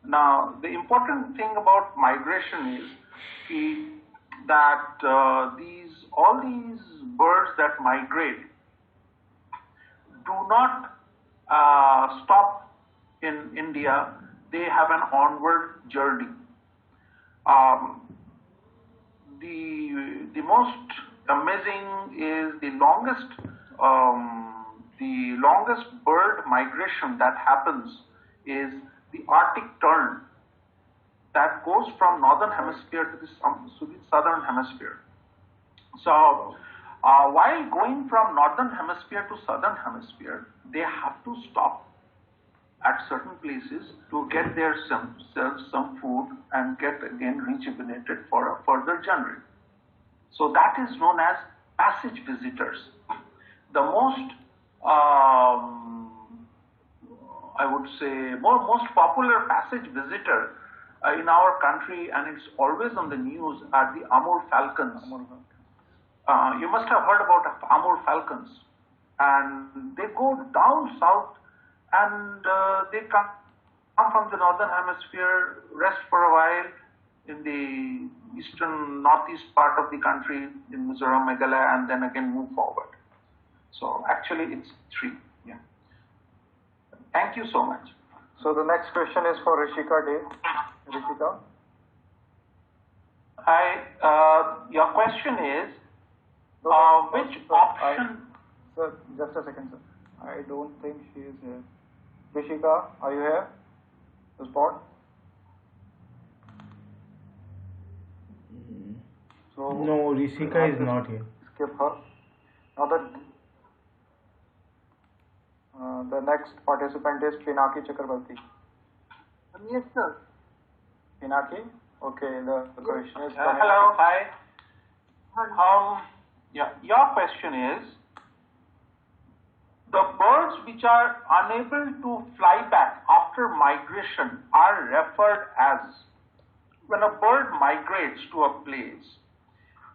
Now, the important thing about migration is that all these birds that migrate do not stop in India. They have an onward journey. The most amazing is the longest bird migration that happens is the Arctic tern that goes from northern hemisphere to the southern hemisphere. So while going from northern hemisphere to southern hemisphere, they have to stop at certain places to get themselves some food and get again rejuvenated for a further journey. So that is known as passage visitors. The most, I would say, most popular passage visitor in our country, and it's always on the news, are the Amur falcons. You must have heard about Amur falcons, and they go down south and they come from the northern hemisphere, rest for a while in the northeast part of the country in Mizoram, Meghalaya, and then again move forward. So actually it's 3. Yeah. Thank you so much. So the next question is for Rishika Dev. Rishika. Hi. Your question is which option? Sir, just a second, sir. I don't think she is here. Rishika, are you here? Respond. So No, Rishika is not here. Skip her. Now the next participant is Pinaki Chakrabarti. Yes, sir. Pinaki? Okay, the question is hello, hi. Yeah, your question is, the birds which are unable to fly back after migration are referred as, when a bird migrates to a place,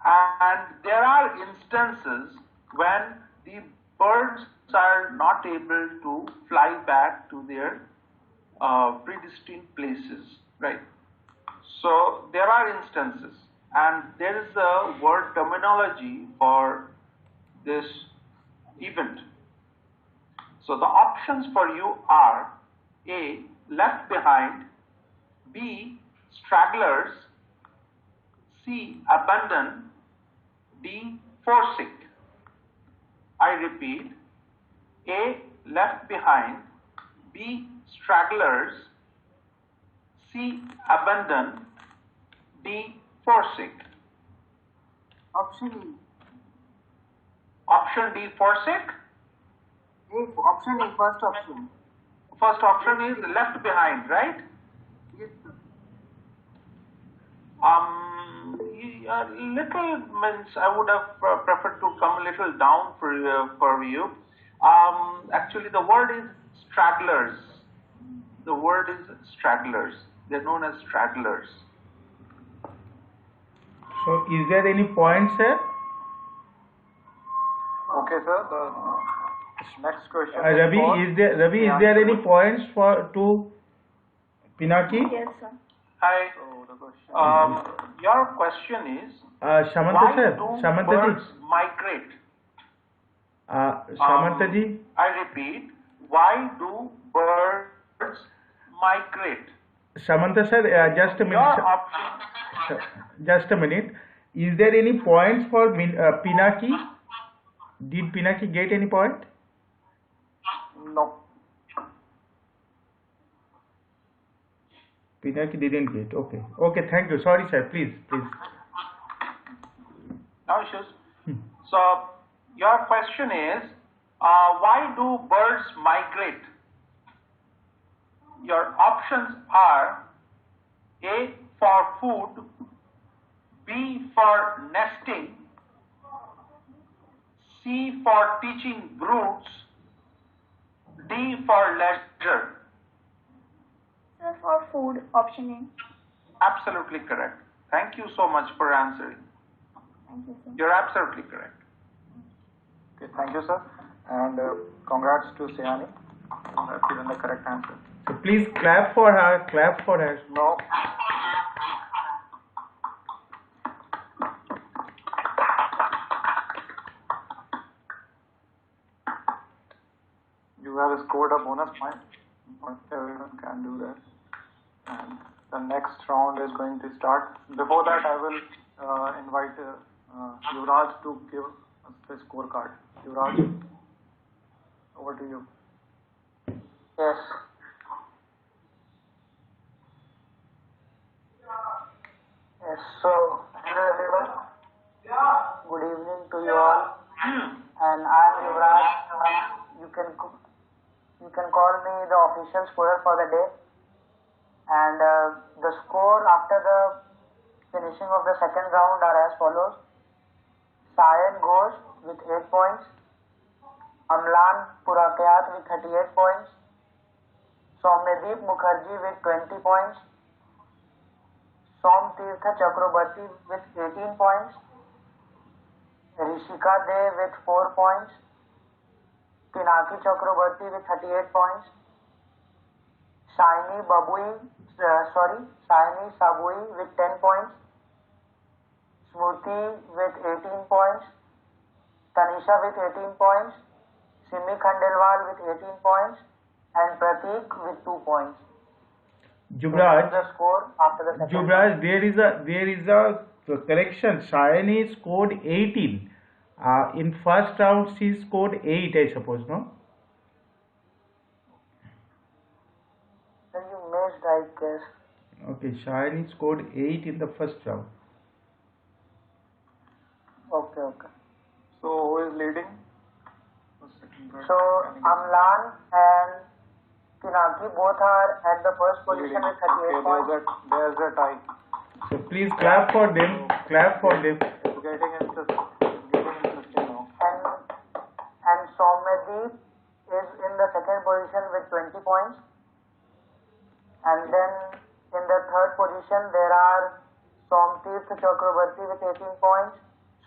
and there are instances when the birds are not able to fly back to their predestined places, right? So there are instances, and there is a word terminology for this event. So the options for you are A, left behind, B, stragglers, C, abandon, D, forsick. I repeat, A, left behind, B, stragglers, C, abandon, D, forsick. Option E. Option D, forsick. Option E, first option. First option is left behind, right? Yes, sir. A little means I would have preferred to come a little down for you. Actually, the word is stragglers. The word is stragglers. They're known as stragglers. So is there any point, sir? Okay, sir. The next question. Ravi, is there any points for to Pinaki? Yes, sir. Hi. So the question. Your question is, Samantha why sir, do Samantha birds ji, migrate? Samantha ji, I repeat, why do birds migrate? Samantha sir, just a Your minute. option. Just a minute. Is there any points for Pinaki? Did Pinaki get any point? No. Pinaki didn't get. Okay. Okay. Thank you. Sorry, sir. Please. No issues. So your question is, why do birds migrate? Your options are A, for food, B, for nesting, C, for teaching broods, D, for leisure. Sir, for food, option Absolutely correct. Thank you so much for answering. A. Thank you, sir. You're absolutely correct. Okay, thank you, sir. And congrats to Sayani. You have given the correct answer. So please clap for her. Clap for her. No. You have scored a bonus point. Not everyone can do that. And the next round is going to start. Before that, I will invite Yuvraj to give us the scorecard. Yuvraj, over to you. Yes. Yes. So, hello everyone. Good evening to you all. And I am Yuvraj. You can call me the official scorer for the day. And the score after the finishing of the second round are as follows. Sayan Ghosh with 8 points. Amlan Purakyat with 38 points. Somnadeep Mukherjee with 20 points. Som Tirtha Chakrabarti with 18 points. Rishika De with 4 points. Pinaki Chakrabarti with 38 points. Shiny Sabui with 10 points. Smriti with 18 points. Tanisha with 18 points. Simi Khandelwal with 18 points. And Pratik with 2 points. Yuvraj, The score after the second Yuvraj, there is a correction. Shayani scored 18. In first round she scored 8, I suppose, no? Then you missed, I guess. Okay, Shayani scored 8 in the first round. Okay. So, who is leading? So Amlan and Pinaki both are at the first position with 38 points. Okay, there's a tie. So please clap for them. Clap for them. It's getting interesting now. And Somnadeep is in the second position with 20 points. And then in the third position there are Somtirth Chakrabarti with 18 points,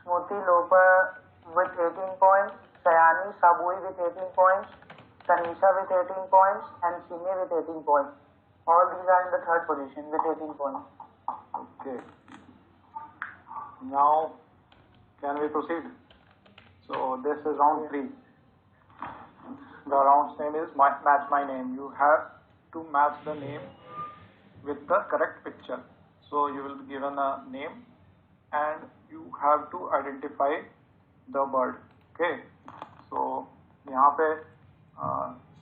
Smriti Lopa with 18 points, Sayani Sabui with 18 points, Tanisha with 18 points, and Sine with 18 points. All these are in the third position with 18 points. Okay. Now, can we proceed? So, this is round 3. The round's name is match my name. You have to match the name with the correct picture. So you will be given a name and you have to identify the bird. Okay. So यहाँ पे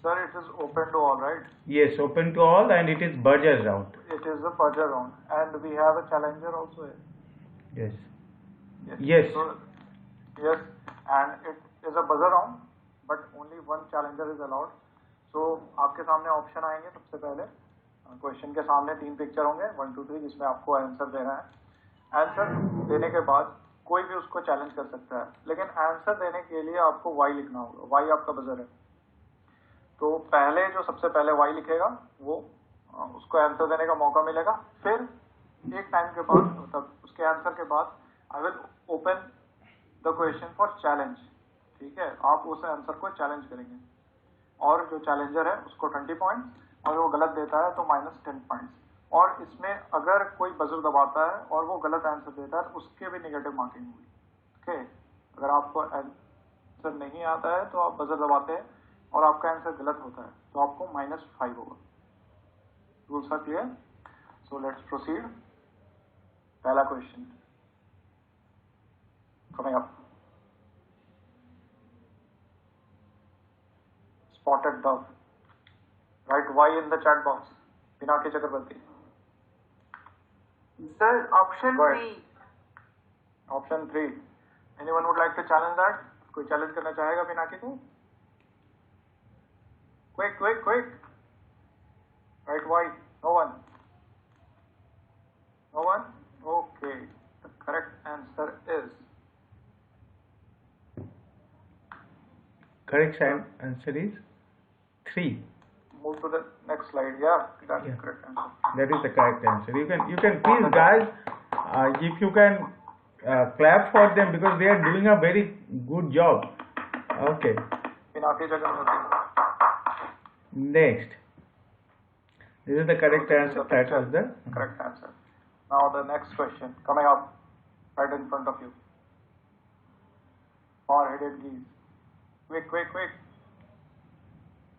sir, it is open to all, right? Yes, open to all, and it is buzzer round. It is a buzzer round, and we have a challenger also here. Yes. Yes. So, yes, and it is a buzzer round, but only one challenger is allowed. So आपके सामने option आएंगे. सबसे पहले question के सामने 3 picture होंगे 1 2 3 जिसमें आपको आंसर देना है. आंसर देने के बाद कोई भी उसको चैलेंज कर सकता है, लेकिन आंसर देने के लिए आपको वाई लिखना होगा. वाई आपका बजर है. तो पहले जो सबसे पहले वाई लिखेगा वो उसको आंसर देने का मौका मिलेगा. फिर एक टाइम के बाद मतलब उसके आंसर के बाद I will open the question for challenge. ठीक है, आप उस आंसर को चैलेंज करेंगे और जो चैलेंजर है उसको 20 पॉइंट्स और वो गलत देता है तो -10 पॉइंट्स. और इसमें अगर कोई बजर दबाता है और वो गलत आंसर देता है तो उसके भी नेगेटिव मार्किंग होगी. ओके, अगर आपको आंसर नहीं आता है तो आप बजर दबाते हैं और आपका आंसर गलत होता है तो आपको -5 होगा. Rules are clear. So let's proceed. पहला question coming up. Spotted dog. Write Y in the chat box. Pinaki Chakraborty. Sir, option 3. Option 3. Anyone would like to challenge that? कोई चैलेंज करना चाहेगा पिनाकी को? Quick. Right, why? No one. Okay. The correct answer is. Correct answer is 3. Move to the next slide. Yeah, that's the correct answer. That is the correct answer. You can please guys, if you can clap for them because they are doing a very good job. Okay. Pinaki Jagannath. Next. This is the correct answer. That was the correct answer. Now the next question coming up right in front of you. Four-headed geese. Quick.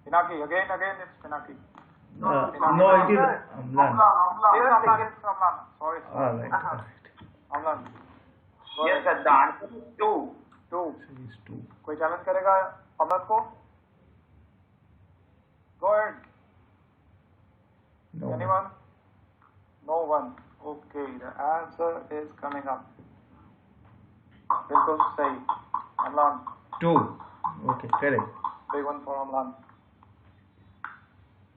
Pinaki, again, it's Pinaki. no, it is Amlan. Sorry. All right. Amlan. Yes, sir. The answer is 2. It is 2. कोई challenge करेगा अमन को? Go ahead. No. Anyone? No one. Okay, the answer is coming up. बिल्कुल सही. Amlan. 2. Okay, correct. Big one for Amlan.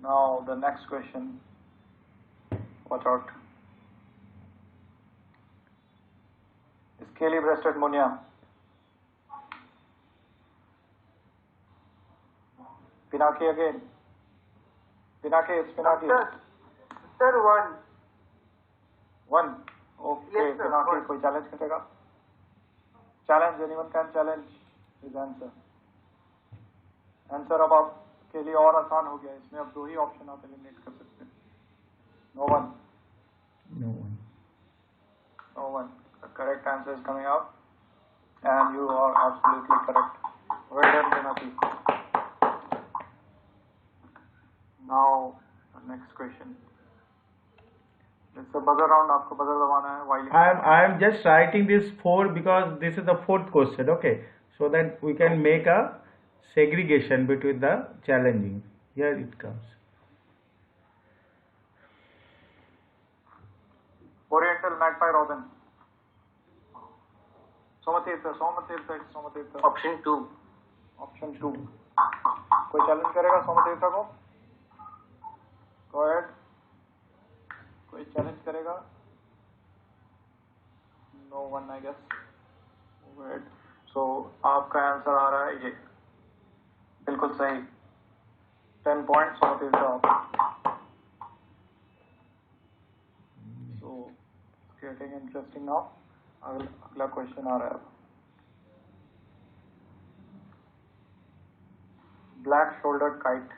Now the next question. Watch out. Scaly-breasted munia. Pinaki again. Pinaki, it's Pinaki. Sir, 1. 1. Okay, Yes, sir, Pinaki, 1. कोई challenge करेगा? Challenge, anyone can challenge his answer. Answer अब आपके लिए और आसान हो गया. इसमें अब 2 ही ऑप्शन आप एलिमिनेट कर सकते हैं. No one. The correct answer is coming up, and you are absolutely correct. Well done, Pinaki. Now the next question. It's a buzzer round. आपको buzzer दबाना है. While I am just writing this 4 because this is the 4th question. Okay, so that we can make a segregation between the challenging. Here it comes. Oriental magpie robin. Somatirtha. Option 2. Option 2. कोई challenge करेगा सोमतीर्थ को? Go ahead. कोई challenge करेगा? No one, I guess. Go ahead. So आपका answer आ रहा है ये. बिल्कुल सही. 10 points सोमतीर्थ आप. So it's getting interesting now. अगला क्वेश्चन आ रहा है अब. Black shouldered kite.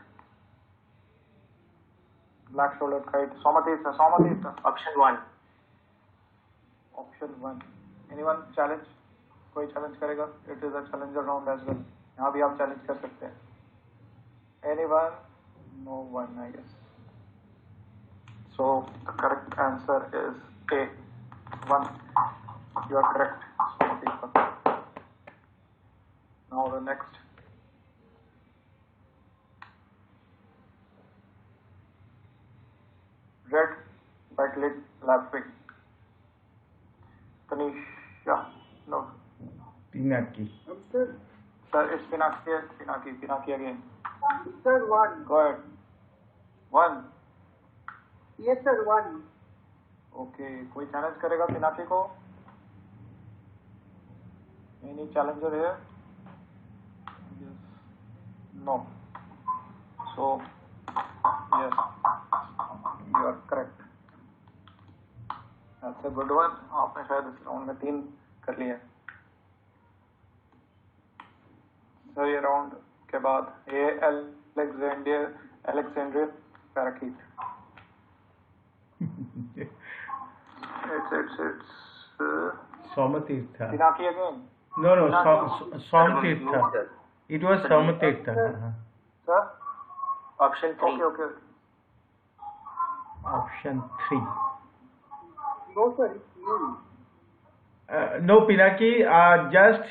Somatirtha. Option 1. Option 1. Anyone challenge? कोई challenge करेगा? It is a challenger round as well. यहाँ भी आप challenge कर सकते हैं. Anyone? No one, I guess. So the correct answer is A. 1. You are correct. Now the next. Red backlit laughing. Tanisha. No. Pinaki. Sir, it's Pinaki again. Sir, 1. Go ahead. 1. Yes, sir, 1. Okay कोई challenge करेगा पिनाकी को? Any challenger है? No. So yes you are correct. That's a good one. आपने शायद इस round में 3 कर लिए. सर ये राउंड के बाद ये Alexandrine parakeet. It's Somatirtha. Pinaki again. No, Somatirtha. It was Somatirtha. Sir? Option 3. Okay. Option 3. No, sir, it's you. No, Pinaki, just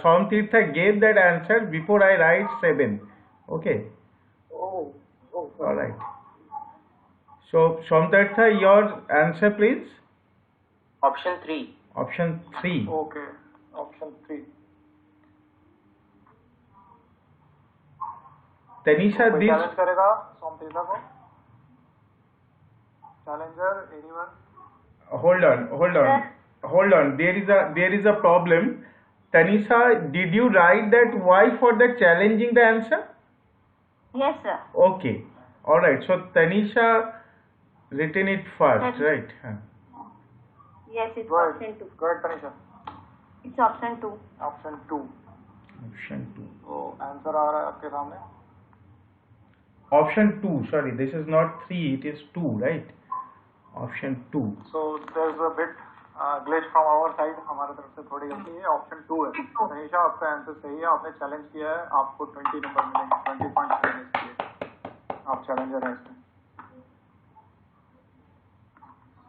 Somatirtha gave that answer before I write 7. Okay. Oh, All right. So, Somatirtha, your answer, please. Option 3. Option 3. Okay. Option 3. Tanisha, कोई this. challenge करेगा सोमतीर्था को? Challenger, anyone? Hold on. There is a problem. Tanisha, did you write that why for the challenging the answer? Yes, sir. Okay. All right. So Tanisha written it first, right? Yes, it's Go option ahead. 2. Go ahead, Tanisha. It's option 2. Option 2. Option 2. तो answer आ रहा है आपके सामने. Option 2. Sorry, this is not 3. It is 2, right? Option 2. So there's a bit glitch from our side. हमारे तरफ से थोड़ी गलती है. Option 2 है. तनीषा आपका आंसर सही है. आपने चैलेंज किया है. आपको 20 नंबर मिलेंगे. 20 पॉइंट्स मिलेंगे इसके लिए. आप चैलेंजर हैं इसमें.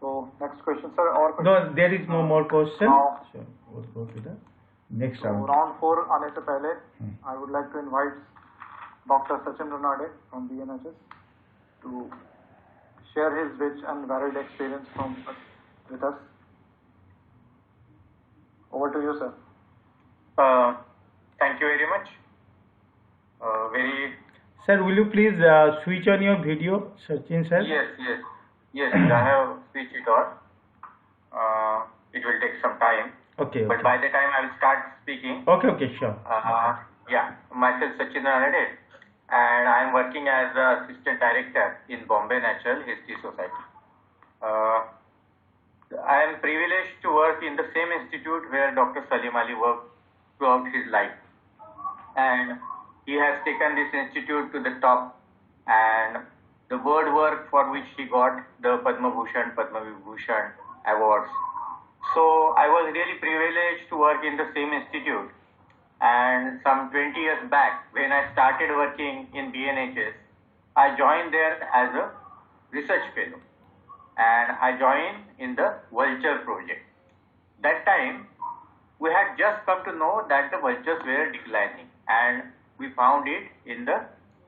So next question, sir. और No, there is no more question. Now- So we'll go to the next So round. round 4 आने से पहले I would like to invite Dr. Sachin Ranade from BNHS to share his rich and varied experience with us. Over to you, sir. Thank you very much. Very Sir, will you please switch on your video, Sachin sir? yes. I have switched it on. It will take some time, Okay. but by the time I will start speaking, Okay, sure. myself Sachin Ranade, and I am working as the assistant director in Bombay Natural History Society. I am privileged to work in the same institute where Dr. Salim Ali worked throughout his life, and he has taken this institute to the top, and the bird work for which he got the Padma Bhushan, Padma Vibhushan awards. So I was really privileged to work in the same institute, and some 20 years back when I started working in BNHS, I joined there as a research fellow, and I joined in the vulture project. That time we had just come to know that the vultures were declining, and we found it in the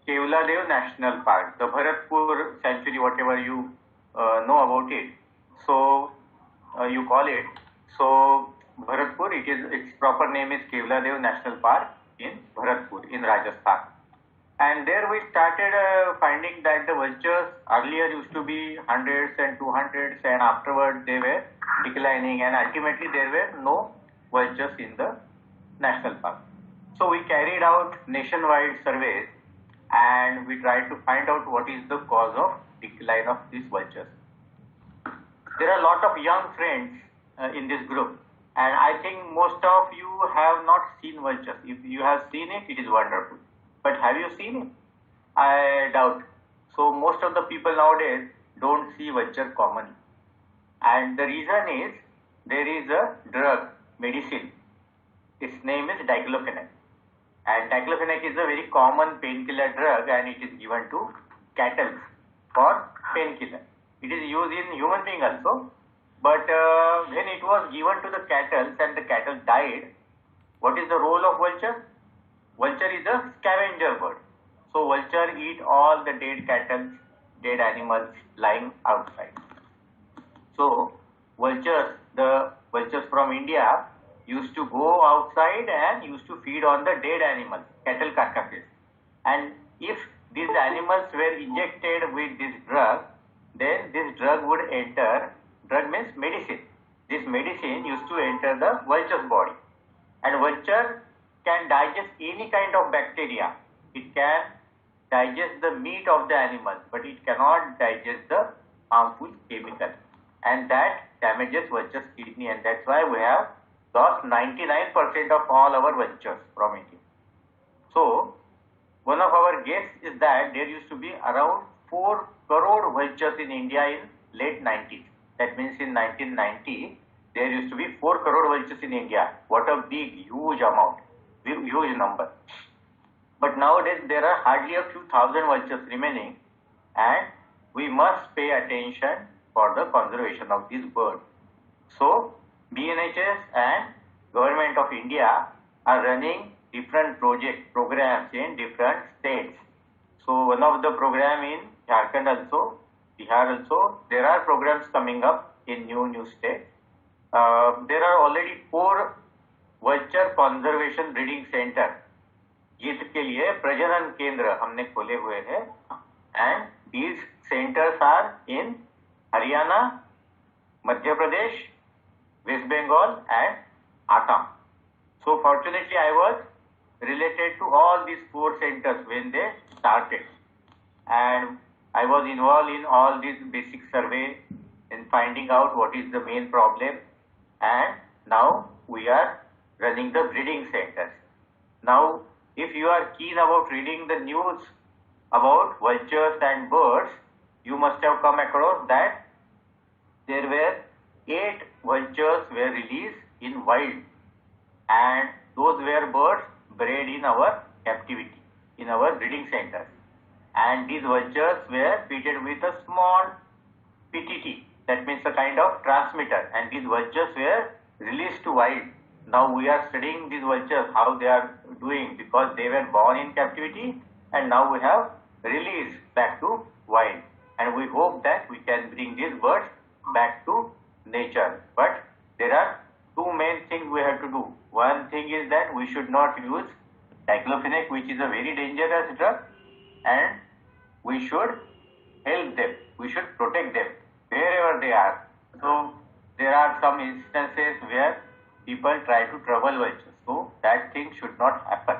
Kevladev National Park, the Bharatpur sanctuary, whatever you know about it. So you call it. So Bharatpur, its proper name is Kevladev National Park in Bharatpur in Rajasthan. And there we started finding that the vultures earlier used to be hundreds and 200s, and afterwards they were declining, and ultimately there were no vultures in the national park. So we carried out nationwide surveys, and we tried to find out what is the cause of decline of these vultures. There are a lot of young friends in this group, and I think most of you have not seen vultures. If you have seen it, it is wonderful. But have you seen it? I doubt. So most of the people nowadays don't see vulture commonly. And the reason is there is a drug, medicine. Its name is diclofenac. And diclofenac is a very common painkiller drug, and it is given to cattle for painkiller. It is used in human being also, but when it was given to the cattle and the cattle died, what is the role of vulture? Vulture is a scavenger bird. So vulture eat all the dead cattle, dead animals lying outside. So the vultures from India used to go outside and used to feed on the dead animals, cattle carcasses. And if these animals were injected with this drug, then this drug would enter, drug means medicine. This medicine used to enter the vulture's body. And vulture can digest any kind of bacteria. It can digest the meat of the animal, but it cannot digest the harmful chemical. And that damages vulture's kidney, and that's why we have lost 99% of all our vultures from India. So, one of our guesses is that there used to be around 4 crore vultures in India in late 90s. That means in 1990, there used to be 4 crore vultures in India. What a big, huge amount, huge number. But nowadays, there are hardly a few thousand vultures remaining, and we must pay attention for the conservation of these birds. So, BNHS and Government of India are running different programs in different states. So, one of the program in Jharkhand also, Bihar also, there are programs coming up in new states. There are already 4 vulture conservation breeding center जिसके लिए प्रजनन केंद्र हमने खोले हुए हैं, and these centers are in Haryana, Madhya Pradesh, West Bengal and Assam. So fortunately I was related to all these 4 centers when they started, and I was involved in all these basic survey in finding out what is the main problem, and now we are running the breeding centers. Now if you are keen about reading the news about vultures and birds, you must have come across that there were 8 vultures were released in wild, and those were birds bred in our captivity, in our breeding centers. And these vultures were fitted with a small PTT, that means a kind of transmitter, and these vultures were released to wild. Now we are studying these vultures, how they are doing, because they were born in captivity and now we have released back to wild. And we hope that we can bring these birds back to nature. But there are 2 main things we have to do. One thing is that we should not use diclofenac, which is a very dangerous drug, and we should help them, we should protect them wherever they are. So there are some instances where people try to trouble vultures, so that thing should not happen.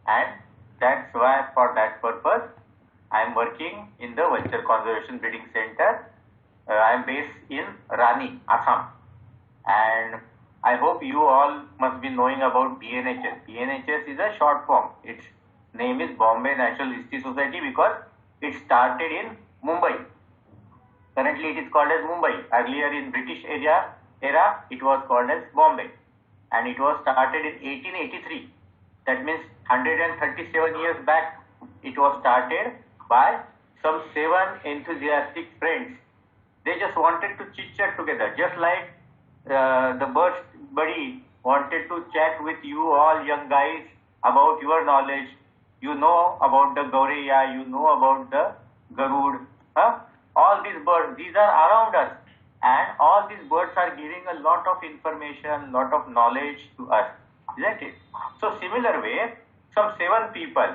And that's why, for that purpose, I am working in the Vulture Conservation Breeding Center. I am based in Rani, Assam, and I hope you all must be knowing about BNHS. BNHS is a short form. Its name is Bombay Natural History Society because it started in Mumbai. Currently it is called as Mumbai. Earlier in British era, it was called as Bombay, and it was started in 1883. That means 137 years back. It was started by some 7 enthusiastic friends. They just wanted to chit chat together, just like the BirdsBuddy wanted to chat with you all young guys about your knowledge. You know about the Gauriya, you know about the Garud. All these birds, these are around us. And all these birds are giving a lot of information, lot of knowledge to us, isn't it? So similar way, some 7 people,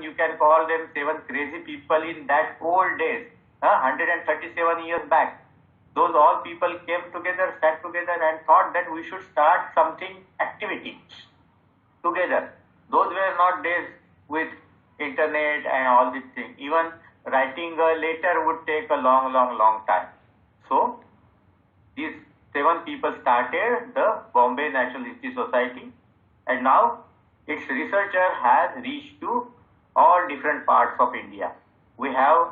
you can call them 7 crazy people in that old days, 137 years back. Those all people came together, sat together and thought that we should start something activity together. Those were not days with internet and all these things. Even writing a letter would take a long time. So these 7 people started the Bombay Natural History Society, and now its researcher has reached to all different parts of India. We have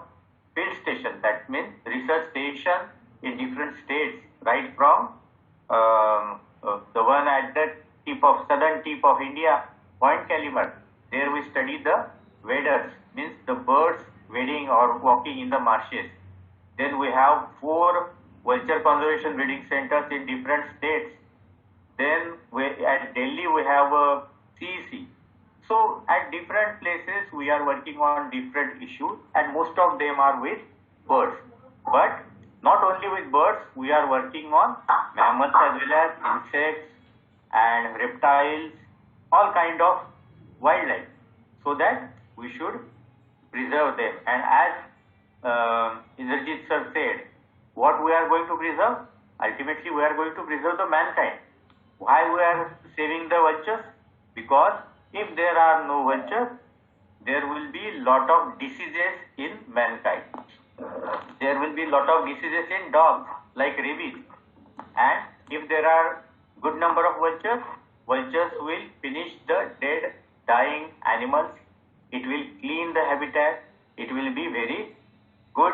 field station, that means research station in different states, right from the one at the southern tip of India, Point Calumet, There we study the waders, means the birds wading or walking in the marshes. Then we have 4 vulture conservation breeding centers in different states. Then at Delhi we have a CEC. So at different places we are working on different issues, and most of them are with birds. But not only with birds, we are working on mammals as well as insects and reptiles, all kind of wildlife, so that we should preserve them. And as Indrajit sir said, what we are going to preserve? Ultimately, we are going to preserve the mankind. Why we are saving the vultures? Because if there are no vultures, there will be lot of diseases in mankind. There will be lot of diseases in dogs, like rabies. And if there are good number of vultures, vultures will finish the dead, dying animals. It will clean the habitat. It will be very good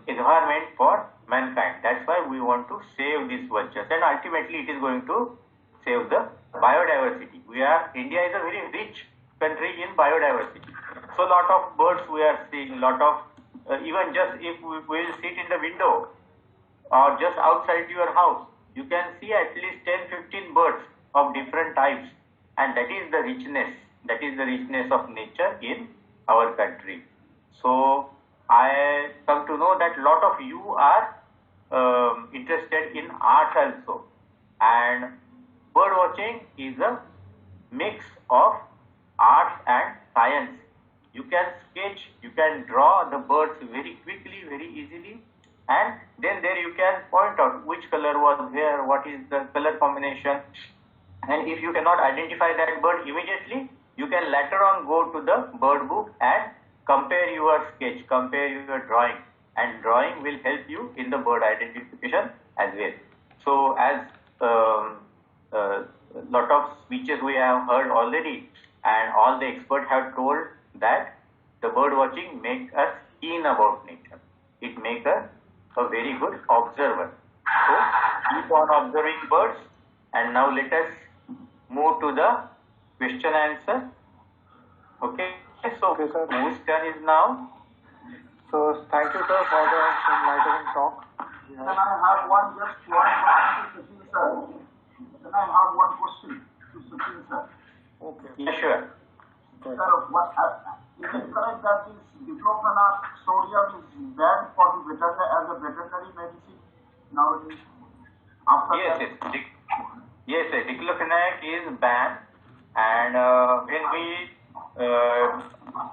environment for mankind. That's why we want to save these vultures, and ultimately it is going to save the biodiversity. India is a very rich country in biodiversity. So lot of birds we are seeing, lot of even just if we will sit in the window or just outside your house, you can see at least 10-15 birds of different types, and that is the richness. That is the richness of nature in our country. So I come to know that lot of you are interested in art also, and bird watching is a mix of art and science. You can sketch, you can draw the birds very quickly, very easily, and then there you can point out which color was there, what is the color combination. And if you cannot identify that bird immediately, you can later on go to the bird book and compare your sketch, compare your drawing, and drawing will help you in the bird identification as well. So as lot of speeches we have heard already, and all the experts have told that the bird watching makes us keen about nature. It makes us a very good observer. So keep on observing birds, and now let us move to the question answer. Okay, so Okay, sir. whose turn is now? So thank you, sir, for the enlightening talk. Can I have one question to Sachin, sir? Can I have one question to Sachin, sir? Okay. Yeah, sure. Okay. Sir, is it correct that this diclofenac sodium is banned for the veterinary as a veterinary medicine nowadays? After Yes, that? yes, diclofenac is banned, and when we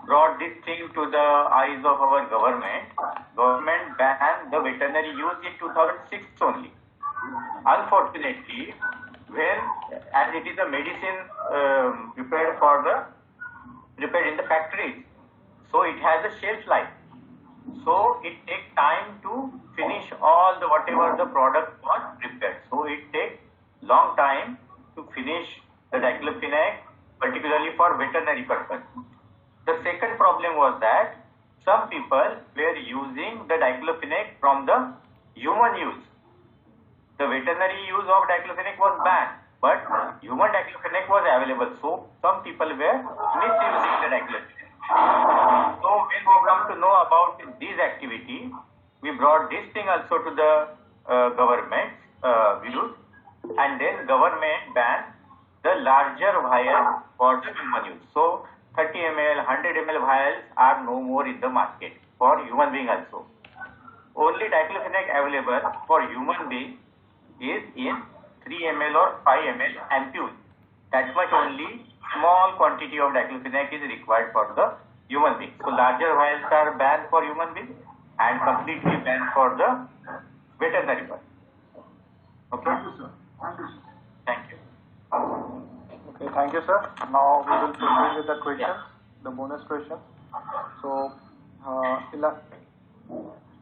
brought this thing to the eyes of our government banned the veterinary use in 2006 only. Unfortunately, as it is a medicine prepared in the factories, so it has a shelf life. So it takes time to finish all the whatever the product was prepared. So it takes long time to finish the diclofenac, particularly for veterinary purpose. The second problem was that some people were using the diclofenac from the human use. The veterinary use of diclofenac was banned, but human diclofenac was available. So some people were misusing the diclofenac. So when we come to know about this activity, we brought this thing also to the government views, and then government banned the larger vial for the human use. So 30 ml, 100 ml vials are no more in the market for human being also. Only diclofenac available for human being is in 3 ml or 5 ml ampules. That much only small quantity of diclofenac is required for the human being. So larger vials are banned for human being and completely banned for the veterinary one. Okay? Thank you, sir. Thank you, sir. Thank you. Okay, thank you, sir. Now we will proceed with the questions, the bonus question. So,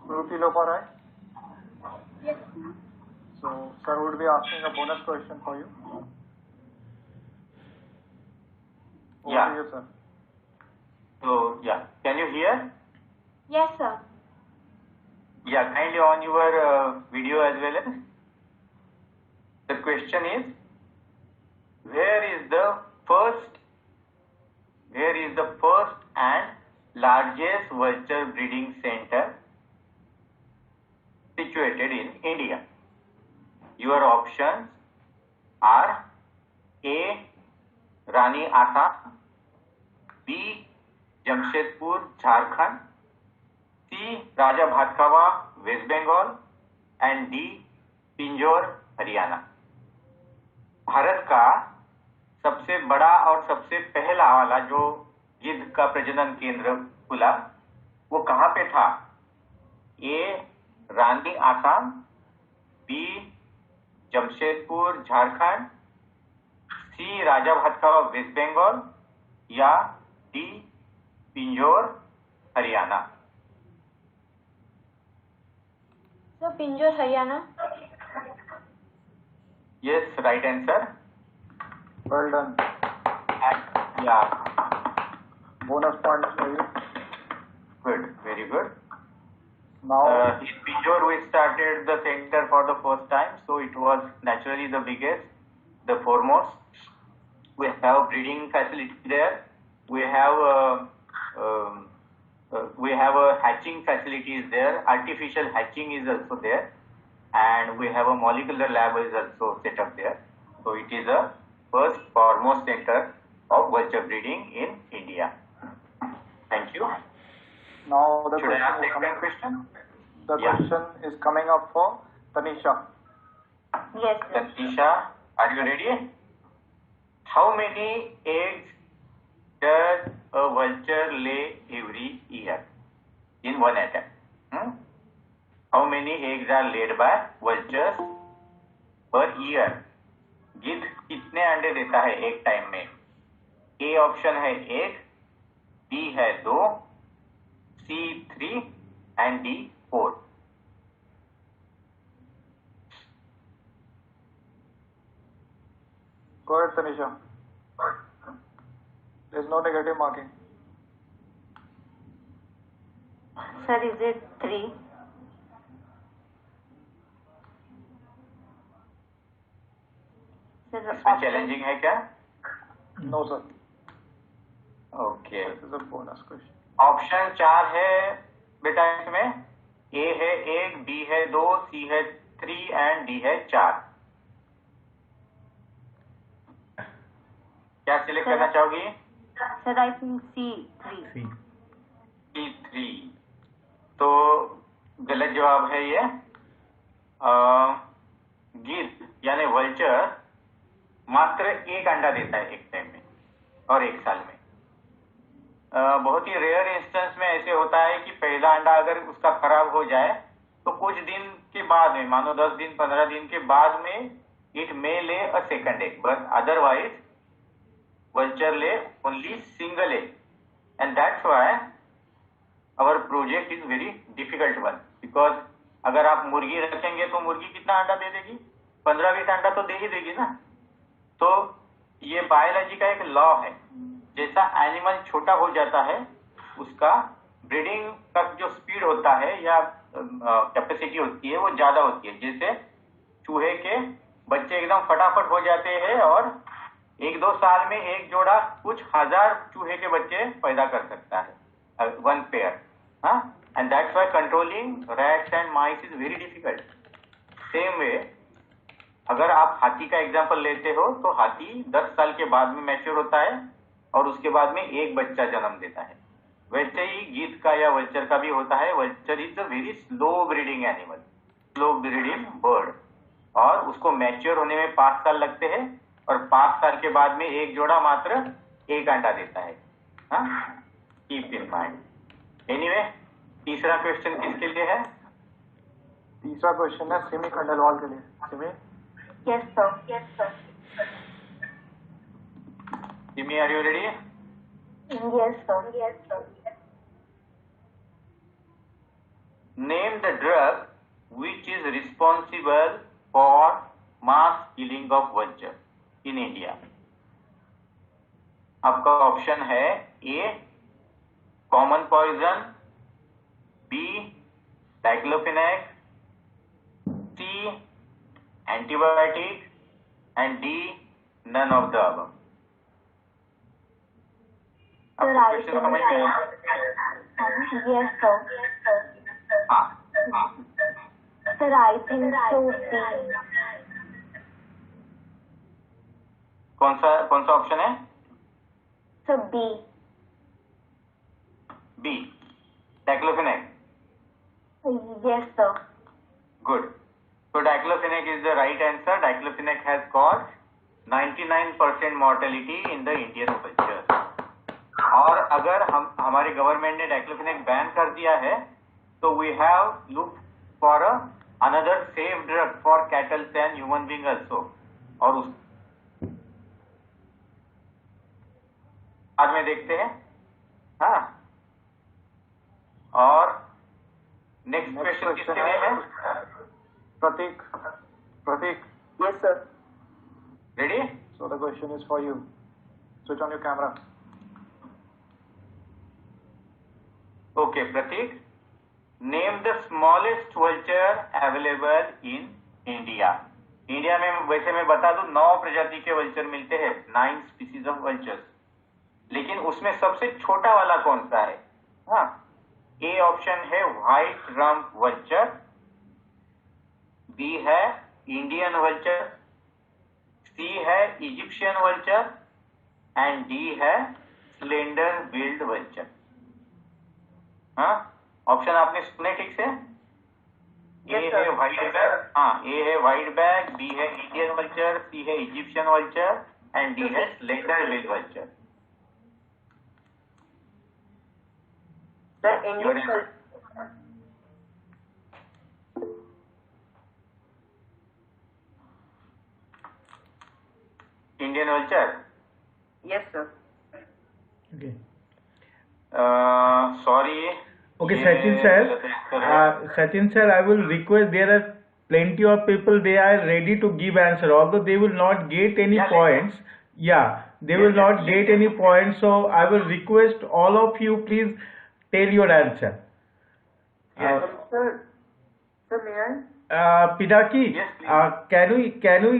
Ruti Loparai? Yes. So, sir would be asking a bonus question for you. Over Yeah. to you, sir. So, can you hear? Yes, sir. Yeah, kindly on your video as well as. The question is, where is the first largest vulture breeding center situated in India? Your options are A. Rani Assam, B. Jamshedpur, Jharkhand, C. Raja Bhatkawa, West Bengal, and D. Pinjore, Haryana. Bharat का सबसे बड़ा और सबसे पहला वाला जो गिद्ध का प्रजनन केंद्र खुला वो कहाँ पे था? ए. रानी आसाम, बी. जमशेदपुर, झारखंड, सी. राजा भातखावा, वेस्ट बंगाल, या D. Pinjore, Haryana. So Pinjore, Haryana. Yes, right answer. Well done. And, yeah, Bonus points for you. good, very good. Now, In Pinjore, we started the center for the first time, so it was naturally the biggest, the foremost. We have breeding facility there. We have a hatching facilities there. Artificial hatching is also there, and we have a molecular lab is also set up there. So it is the first foremost center of vulture breeding in India. Thank you. now the Should I ask question is the coming. question? The Yeah. question is coming up for Tanisha. Yes, sir. Tanisha, are you ready? How many eggs does a vulture lay every year in one attempt? How many eggs are laid by vultures per year? गिद्ध कितने अंडे देता है एक time में? A option है 1, B है 2, सी 3 and D 4। Go ahead, Tanisha. There's no negative marking. Sir, is it 3? Sir, इसमें चैलेंजिंग है क्या? No, sir. Okay, This is a bonus question. Option 4 है बेटा इसमें। ए है 1, बी है 2, सी है 3 एंड डी है 4। क्या सिलेक्ट करना चाहोगी? Sir, I think C3. C3 तो गलत जवाब है ये। गिद्ध यानी वल्चर मात्र एक अंडा देता है एक टाइम में और एक साल में। बहुत ही रेयर इंस्टेंस में ऐसे होता है कि पहला अंडा अगर उसका खराब हो जाए तो कुछ दिन के बाद में, मानो 10 दिन 15 दिन के बाद में, इट मे ले a second egg, but otherwise vulture lay only single egg, and that's why our project is very difficult one, because अगर आप मुर्गी रखेंगे तो मुर्गी कितना अंडा दे देगी? 15-20 अंडा तो दे ही देगी ना। तो ये बायोलॉजी का एक लॉ है, जैसा एनिमल छोटा हो जाता है उसका ब्रीडिंग का जो स्पीड होता है या कैपेसिटी होती है वो ज्यादा होती है। जैसे चूहे के बच्चे एकदम फटाफट हो जाते हैं और 1-2 साल में एक जोड़ा कुछ हजार चूहे के बच्चे पैदा कर सकता है, one pair. And that's why controlling rats and mice is very difficult. Same way अगर आप हाथी का एग्जांपल लेते हो तो हाथी 10 साल के बाद में मैच्योर होता है और उसके बाद में एक बच्चा जन्म देता है। वैसे ही गिद्ध का या वल्चर का भी होता है। Vulture is a very slow breeding animal, slow breeding bird, और उसको मैच्योर होने में 5 साल लगते हैं और 5 साल के बाद में एक जोड़ा मात्र एक अंडा देता है। Keep in mind. एनीवे, तीसरा क्वेश्चन किसके लिए है? तीसरा क्वेश्चन है सिमी खंडेलवाल के लिए। Simi, Yes, sir. Yes, sir. Jimmy, are you ready? Yes, sir. Yes, sir. Name the drug which is responsible for mass killing of vulture in India. आपका option है A common poison, B diclofenac, C antibiotic and D none of the above. Sir, आपको I question think समझ में आया? yes, sir. हाँ Sir, I think so. B. कौन सा option है? Sir, B. B, diclofenac. Yes, sir. Good. So diclofenac is the right answer. Diclofenac has caused 99% mortality in the Indian culture. और अगर हमारे गवर्नमेंट ने डाइक्लोफेनेक बैन कर दिया है तो we have look for another safe drug for cattles and human being also. और उस बाद में देखते हैं. हाँ, और नेक्स्ट क्वेश्चन किसके लिए है? Pratik. Yes, sir. Ready? So the question is for you. Switch on your camera. Okay, Pratik. Name the smallest vulture available in India. India में वैसे मैं बता दूं 9 प्रजाति के वल्चर मिलते हैं, 9 स्पीसीज ऑफ वल्चर्स. लेकिन उसमें सबसे छोटा वाला कौन सा है? हाँ, ए ऑप्शन है व्हाइट रम्प वल्चर, बी है इंडियन वल्चर, सी है इजिप्शियन वल्चर एंड डी है स्लेंडर बिल्ड वल्चर. हाँ, ऑप्शन आपने सुने ठीक से? ए है व्हाइट बैग, हाँ, ए है व्हाइट बैग, बी है इंडियन वल्चर, सी है इजिप्शियन वल्चर एंड डी है slender billed vulture. Sir, Indian Indian vulture. Yes, sir. Okay. Sorry. Okay, Sachin sir, I will request, there are plenty of people, they are ready to give answer, although they will not get any points. Yeah, they will not get any points, so I will request all of you, please tell your answer. Sir, may I? Pinaki, Yes, please. can we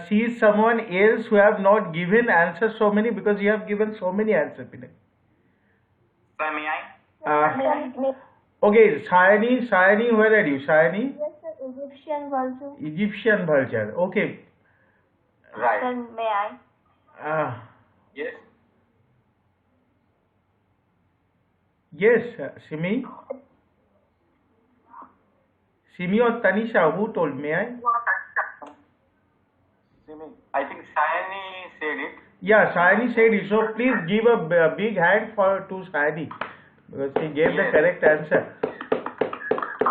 see someone else who have not given answer so many, because you have given so many answers, Pinaki. Sir, may I? Okay, Sayani, where are you, Sayani? Yes, sir. Egyptian vulture. Egyptian vulture. Okay. Right. Sir, may I? Yes. Yes, Simi or Tanisha, who told me? Simi. I think Sayani said it. Yeah, Sayani said it. So please give a big hand to Sayani, because she gave the Yes. correct answer.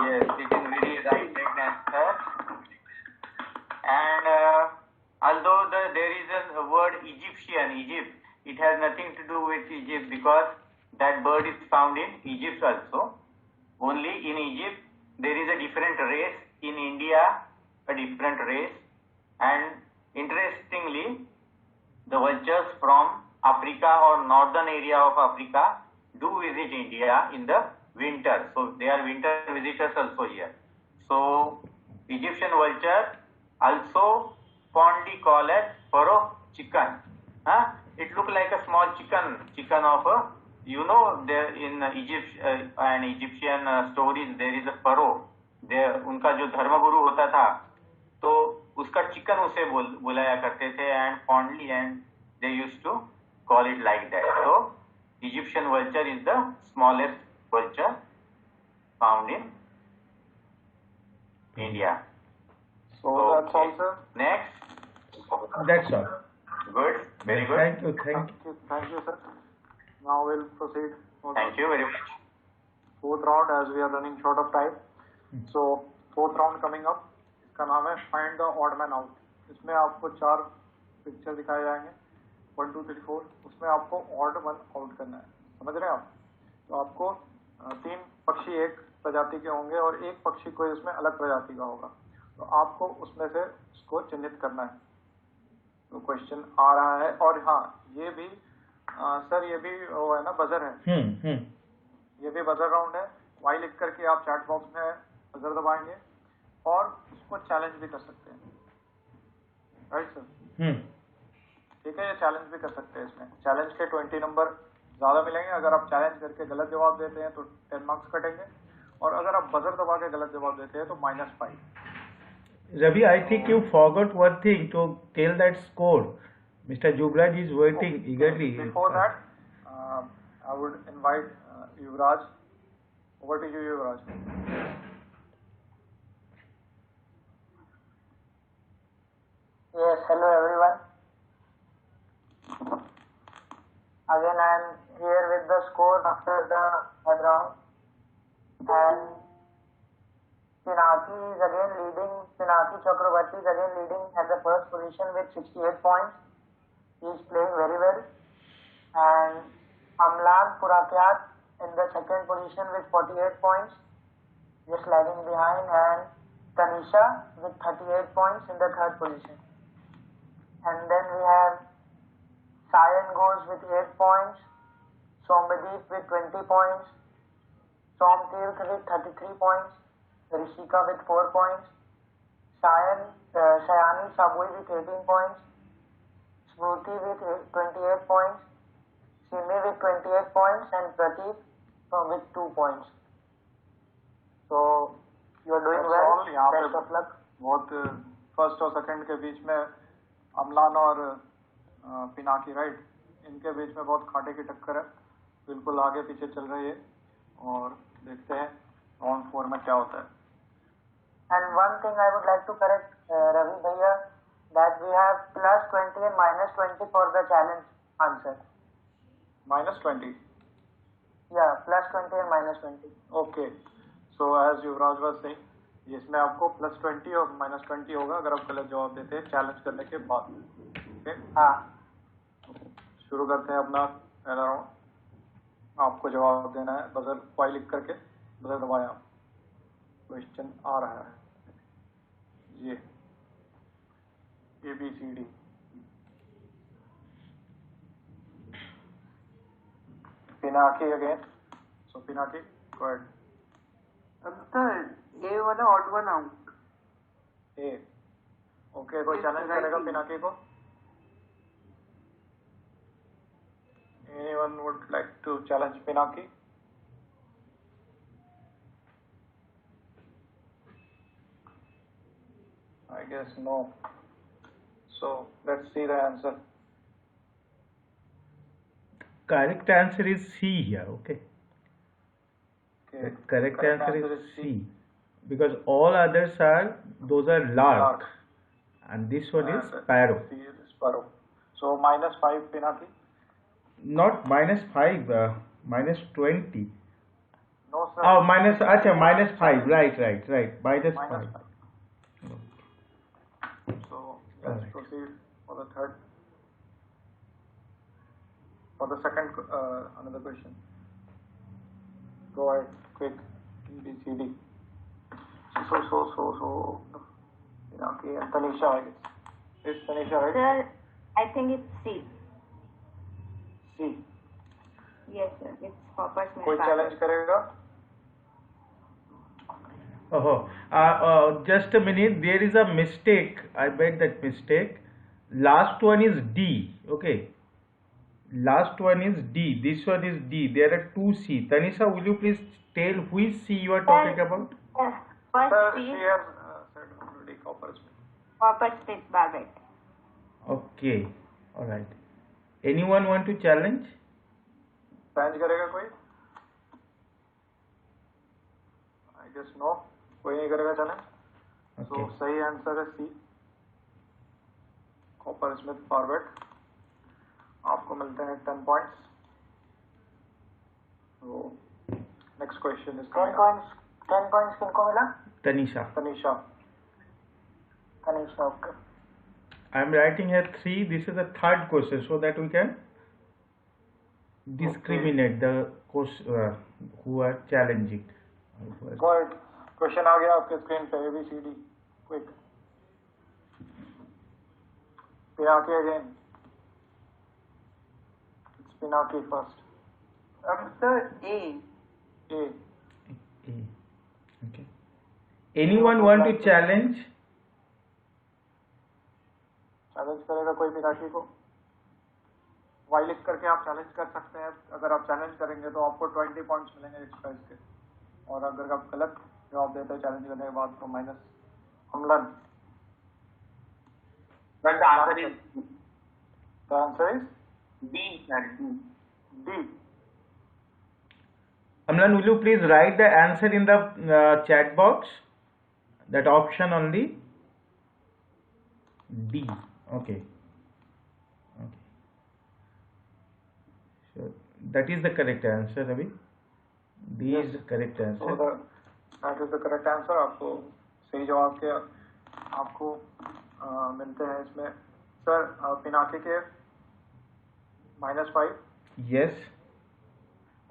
Yes, it is very right answer. And although there is a word Egyptian, Egypt, it has nothing to do with Egypt, because that bird is found in Egypt also. Only in Egypt there is a different race, in India a different race, and interestingly the vultures from Africa or northern area of Africa do visit India in the winter, so they are winter visitors also here. So Egyptian vulture also fondly called as furrow chicken. It look like a small chicken of a, there in Egypt and Egyptian stories there is a pharaoh. There उनका जो धर्मगुरु होता था तो उसका chicken उसे बुलाया करते थे, and fondly, and they used to call it like that. So Egyptian vulture is the smallest vulture found in India. So that's all, sir. Next. That's all. Good. Very good. Thank you. Thank you, sir. Now we'll proceed for the Thank you very much. fourth round, as we are running short of time. So fourth round coming up. इसका नाम है find the odd man out. इसमें आपको 4 picture दिखाए जाएंगे, 1 2 3 4. उसमें आपको odd one out करना है. समझ रहे हैं आप? तो आपको 3 पक्षी एक प्रजाति के होंगे और एक पक्षी कोई इसमें अलग प्रजाति का होगा. तो आपको उसमें से उसको चिन्हित करना है. तो क्वेश्चन आ रहा है. और हाँ, ये भी सर, ये भी वो है ना, बजर है. ये भी बजर राउंड है. वाई लिख करके आप चैट बॉक्स में बजर दबाएंगे और उसको चैलेंज भी कर सकते हैं. Right sir? ठीक है, ये चैलेंज भी कर सकते हैं. इसमें चैलेंज के 20 नंबर ज़्यादा मिलेंगे। अगर आप चैलेंज करके गलत जवाब देते हैं तो 10 मार्क्स कटेंगे, और अगर आप बजर दबा के गलत जवाब देते हैं तो -5. Ravi, I think you forgot one thing to tell that score. Mr. Jubraj is waiting eagerly. Before that, I would invite Yuvraj. Over to you, Yuvraj. Yes, hello everyone. Again, I am here with the score after the third round, and Pinaki is again leading. Pinaki Chakrabarti is again leading at the first position with 68 points. He is playing very well, and Amlan Purakyat in the second position with 48 points, just lagging behind, and Tanisha with 38 points in the third position. And then we have Sayan goes with 8 points, Sombadeep with 20 points, Somtirth with 33 points, Rishika with 4 points, Sayani Sabui with 18 points, Smruti with 28 points, Simi with 28 points, and Prateek with 2 points. So you are doing well. Best of luck. बहुत first और second के बीच में अमलान और Pinaki, right, इनके बीच में बहुत खाटे की टक्कर है, बिल्कुल आगे पीछे चल रही है, और देखते हैं राउंड 4 में क्या होता है. And one thing I would like to correct, Ravi Bhaiya, that we have +20 and -20 for the challenge answer. -20. Yeah, +20 and -20. Okay. So as Yuvraj was saying, इसमें आपको +20 और -20 होगा अगर आप गलत जवाब देते हैं चैलेंज करने के बाद. ओके, हाँ. शुरू करते हैं अपना पहला राउंड. आपको जवाब देना है बजर वाई लिख करके, बजर दबाया. क्वेश्चन आ रहा है ये ABCD. Pinaki again. So Pinaki, go ahead. Sir, A वाला odd one out. A. Okay, कोई चैलेंज करेगा पिनाकी को? Anyone would like to challenge Pinaki? I guess no. So let's see the answer. Correct answer is C here. Okay. The correct answer is C, because all others are lark, and this one is sparrow. C is sparrow. So -5 Pinaki. Not -5, -20. No sir. Oh, -5. Right. -5. So let's proceed for the third. For the second, another question. Go ahead, quick. ABCD. So. Pinaki and Tanisha, I guess. Is Tanisha right? Sir, I think it's C. C. Yes, sir. It's Hopper's कोई challenge करेगा? Just a minute. There is a mistake. I made that mistake. Last one is D. Okay. Last one is D. This one is D. There are 2 C. Tanisha, will you please tell which C you are talking about? First Sir, C, she has said already Copper's. Hopper's Barbet. Okay. All right. Anyone want to challenge? Challenge करेगा कोई? I guess no. कोई नहीं करेगा challenge. Okay. So सही answer है C. Copper Smith forward. आपको मिलते हैं 10 points. So next question is 10 points. 10 points किनको मिला? Tanisha. Tanisha. Tanisha, okay. I am writing here 3. This is the third question, so that we can discriminate the who are challenging. Go ahead. Question आ गया आपके screen पे. ABCD. Quick. Pinaki again. It's Pinaki first. Sir, A. A. Okay. Anyone want to challenge? Challenge करेगा कोई पिनाकी को? Y लिख करके आप challenge कर सकते हैं। अगर आप चैलेंज करेंगे तो आपको 20 पॉइंट्स मिलेंगे एक्स्ट्रा इसके, और अगर आप गलत जवाब देते हैं चैलेंज करने के बाद तो minus. अम्लन, But the answer is the answer is D, sir. D. Amlan, will you please write the answer in the chat box? That option only. D. Okay. Okay. So that is the correct answer, Ravi. D Yes. is the correct answer. So that is the correct answer. आपको सही जवाब के आपको मिलते हैं इसमें sir Pinaki के -5, Yes.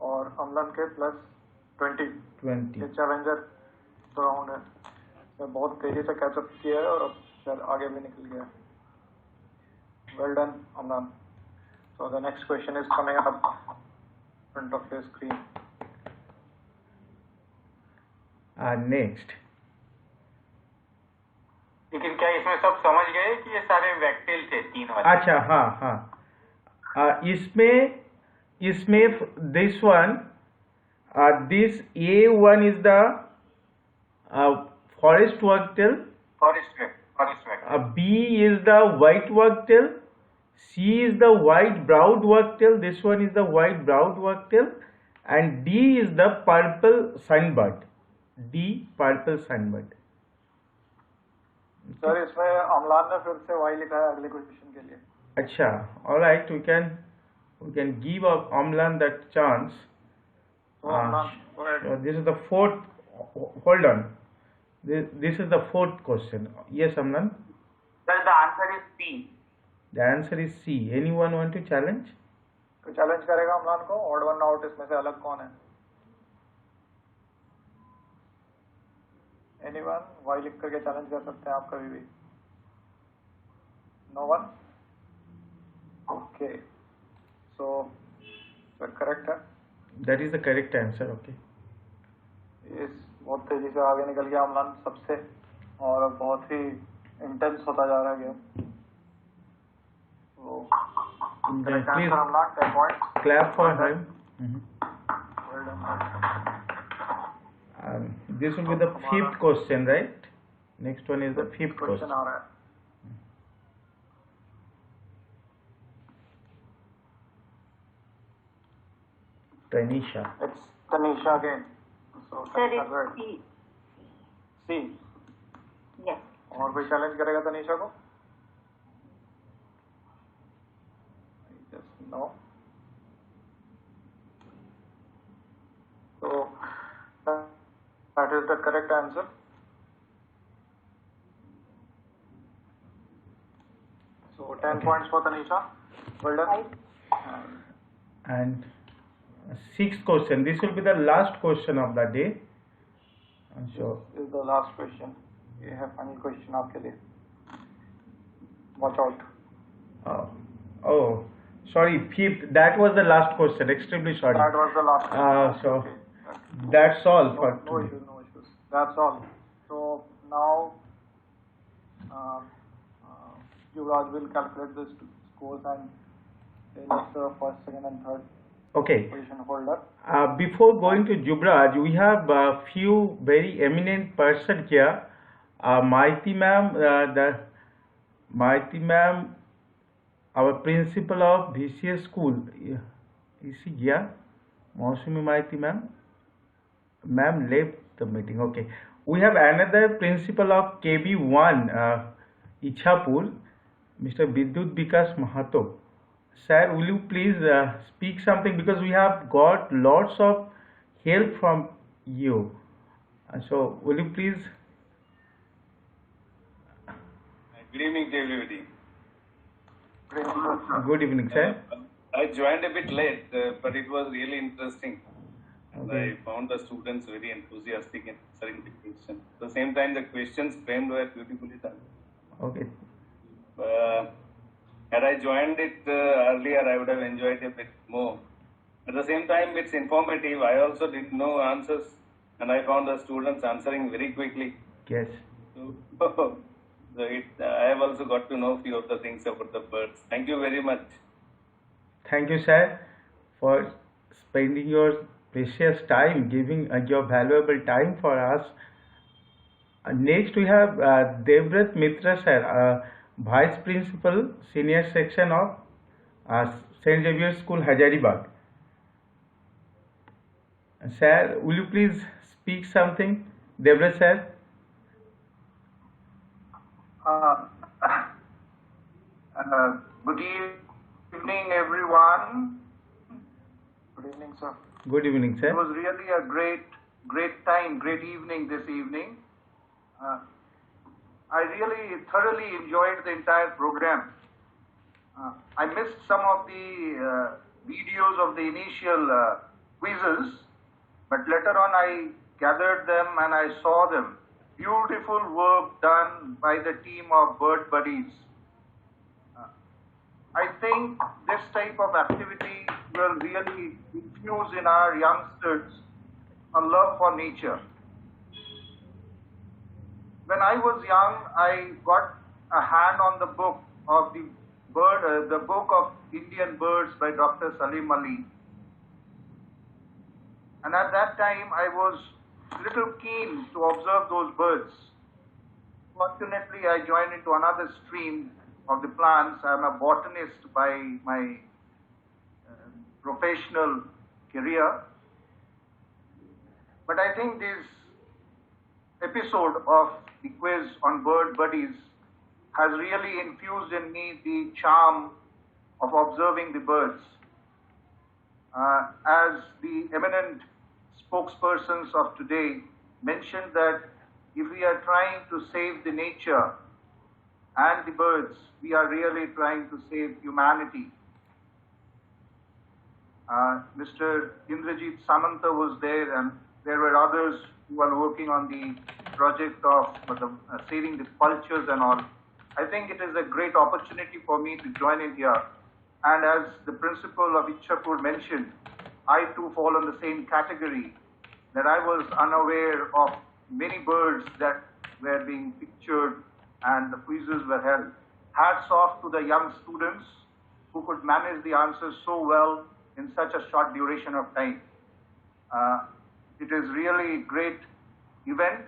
और अम्लन के +20। 20. ये चैलेंजर राउंड है, मैं बहुत तेजी से कैचअप किया है और अब शायद आगे भी निकल गया। Well done Amlan. So the next question is coming up front of the screen. Next. लेकिन क्या इसमें सब समझ गए कि ये सारे वैक्टेल थे 3 वाले? अच्छा, हाँ। इसमें this one, this A1 is the forest wagtail, forest wagtail. B is the white wagtail, C is the white browed wagtail, this one is the white browed wagtail, and D is the purple sunbird. D, purple sunbird. Sir इसमें अम्लान ने फिर से Y लिखा है अगले question के लिए। अच्छा, all right, we can give Amlan that chance. So Amlan, go ahead. This is the fourth. Hold on. This is the fourth question. Yes, Amlan. Sir, the answer is C. The answer is C. Anyone want to challenge? तो challenge करेगा अम्लान को, odd one out इसमें से अलग कौन है? Anyone Y लिख करके चैलेंज कर सकते हैं आप कभी भी। No one? Okay, so sir correct है। That is the correct answer. Okay. इस बहुत तेजी से आगे निकल गया अम्लान सबसे, और बहुत ही इंटेंस होता जा रहा है गेम। तो correct Please answer Amlan, 10 points. clap for him. Well done. This will be the fifth question, right? Next one is the fifth question question. आ रहा है। Tanisha. It's Tanisha again. So Sir, Tanisha, it's C. C. Yes. और कोई challenge करेगा तनीषा को? Yes, no. So that is the correct answer. So 10 Okay. points for Tanisha. Well done. Right. And sixth question. This will be the last question of the day. And so This is the last question. ये है final question आपके लिए। Watch out. oh, sorry, fifth. That was the last question. Extremely sorry. That was the last question. So Okay. that's all for No today. issues, no issues. That's all. So now Yuvraj will calculate the scores and tell us the first, second, and third Okay. position holder. Before going to Jubraj, we have a few very eminent person here. Maiti ma'am, Maiti ma'am, our principal of VCS school. Is she here? Mausumi Maiti ma'am? Ma'am left the meeting. Okay. We have another principal of KB1, Ichhapur, Mr. Vidyut Vikas Mahato. Sir, will you please speak something, because we have got lots of help from you. So will you please? Good evening to everybody. Good evening, sir. I joined a bit late, but it was really interesting. And Okay. I found the students very enthusiastic in answering the questions. At the same time, the questions framed were beautifully done. Okay. Had I joined it earlier, I would have enjoyed it a bit more. At the same time, it's informative. I also didn't know answers, and I found the students answering very quickly. Yes. So, I have also got to know a few of the things about the birds. Thank you very much. thank you, sir, for spending your precious time, giving your valuable time for us. Next, we have Devrat Mitra, sir, Vice Principal, Senior Section of uh, St. Xavier School, Hazaribagh. Sir, will you please speak something? Devrat, sir. Uh, Good evening, everyone. Good evening, sir. Good evening, sir. It was really a great time, great evening this evening. I really thoroughly enjoyed the entire program. I missed some of the videos of the initial quizzes, but later on I gathered them and I saw them. Beautiful work done by the team of BirdsBuddies. I think this type of activity will really infuse in our youngsters a love for nature. When I was young, I got a hand on the book of the book of Indian birds by Dr. Salim Ali. And at that time, I was little keen to observe those birds. Fortunately, I joined into another stream of the plants. I am a botanist by my professional career. But I think this episode of the quiz on BirdsBuddies has really infused in me the charm of observing the birds. As the eminent spokespersons of today mentioned that if we are trying to save the nature and the birds, we are really trying to save humanity. Mr. Indrajit Samanta was there, and there were others who were working on the project of saving the cultures and all. I think it is a great opportunity for me to join in here. And as the principal of Ichhapur mentioned, I too fall in the same category, that I was unaware of many birds that were being pictured and the quizzes were held. Hats off to the young students who could manage the answers so well in such a short duration of time. It is really a great event,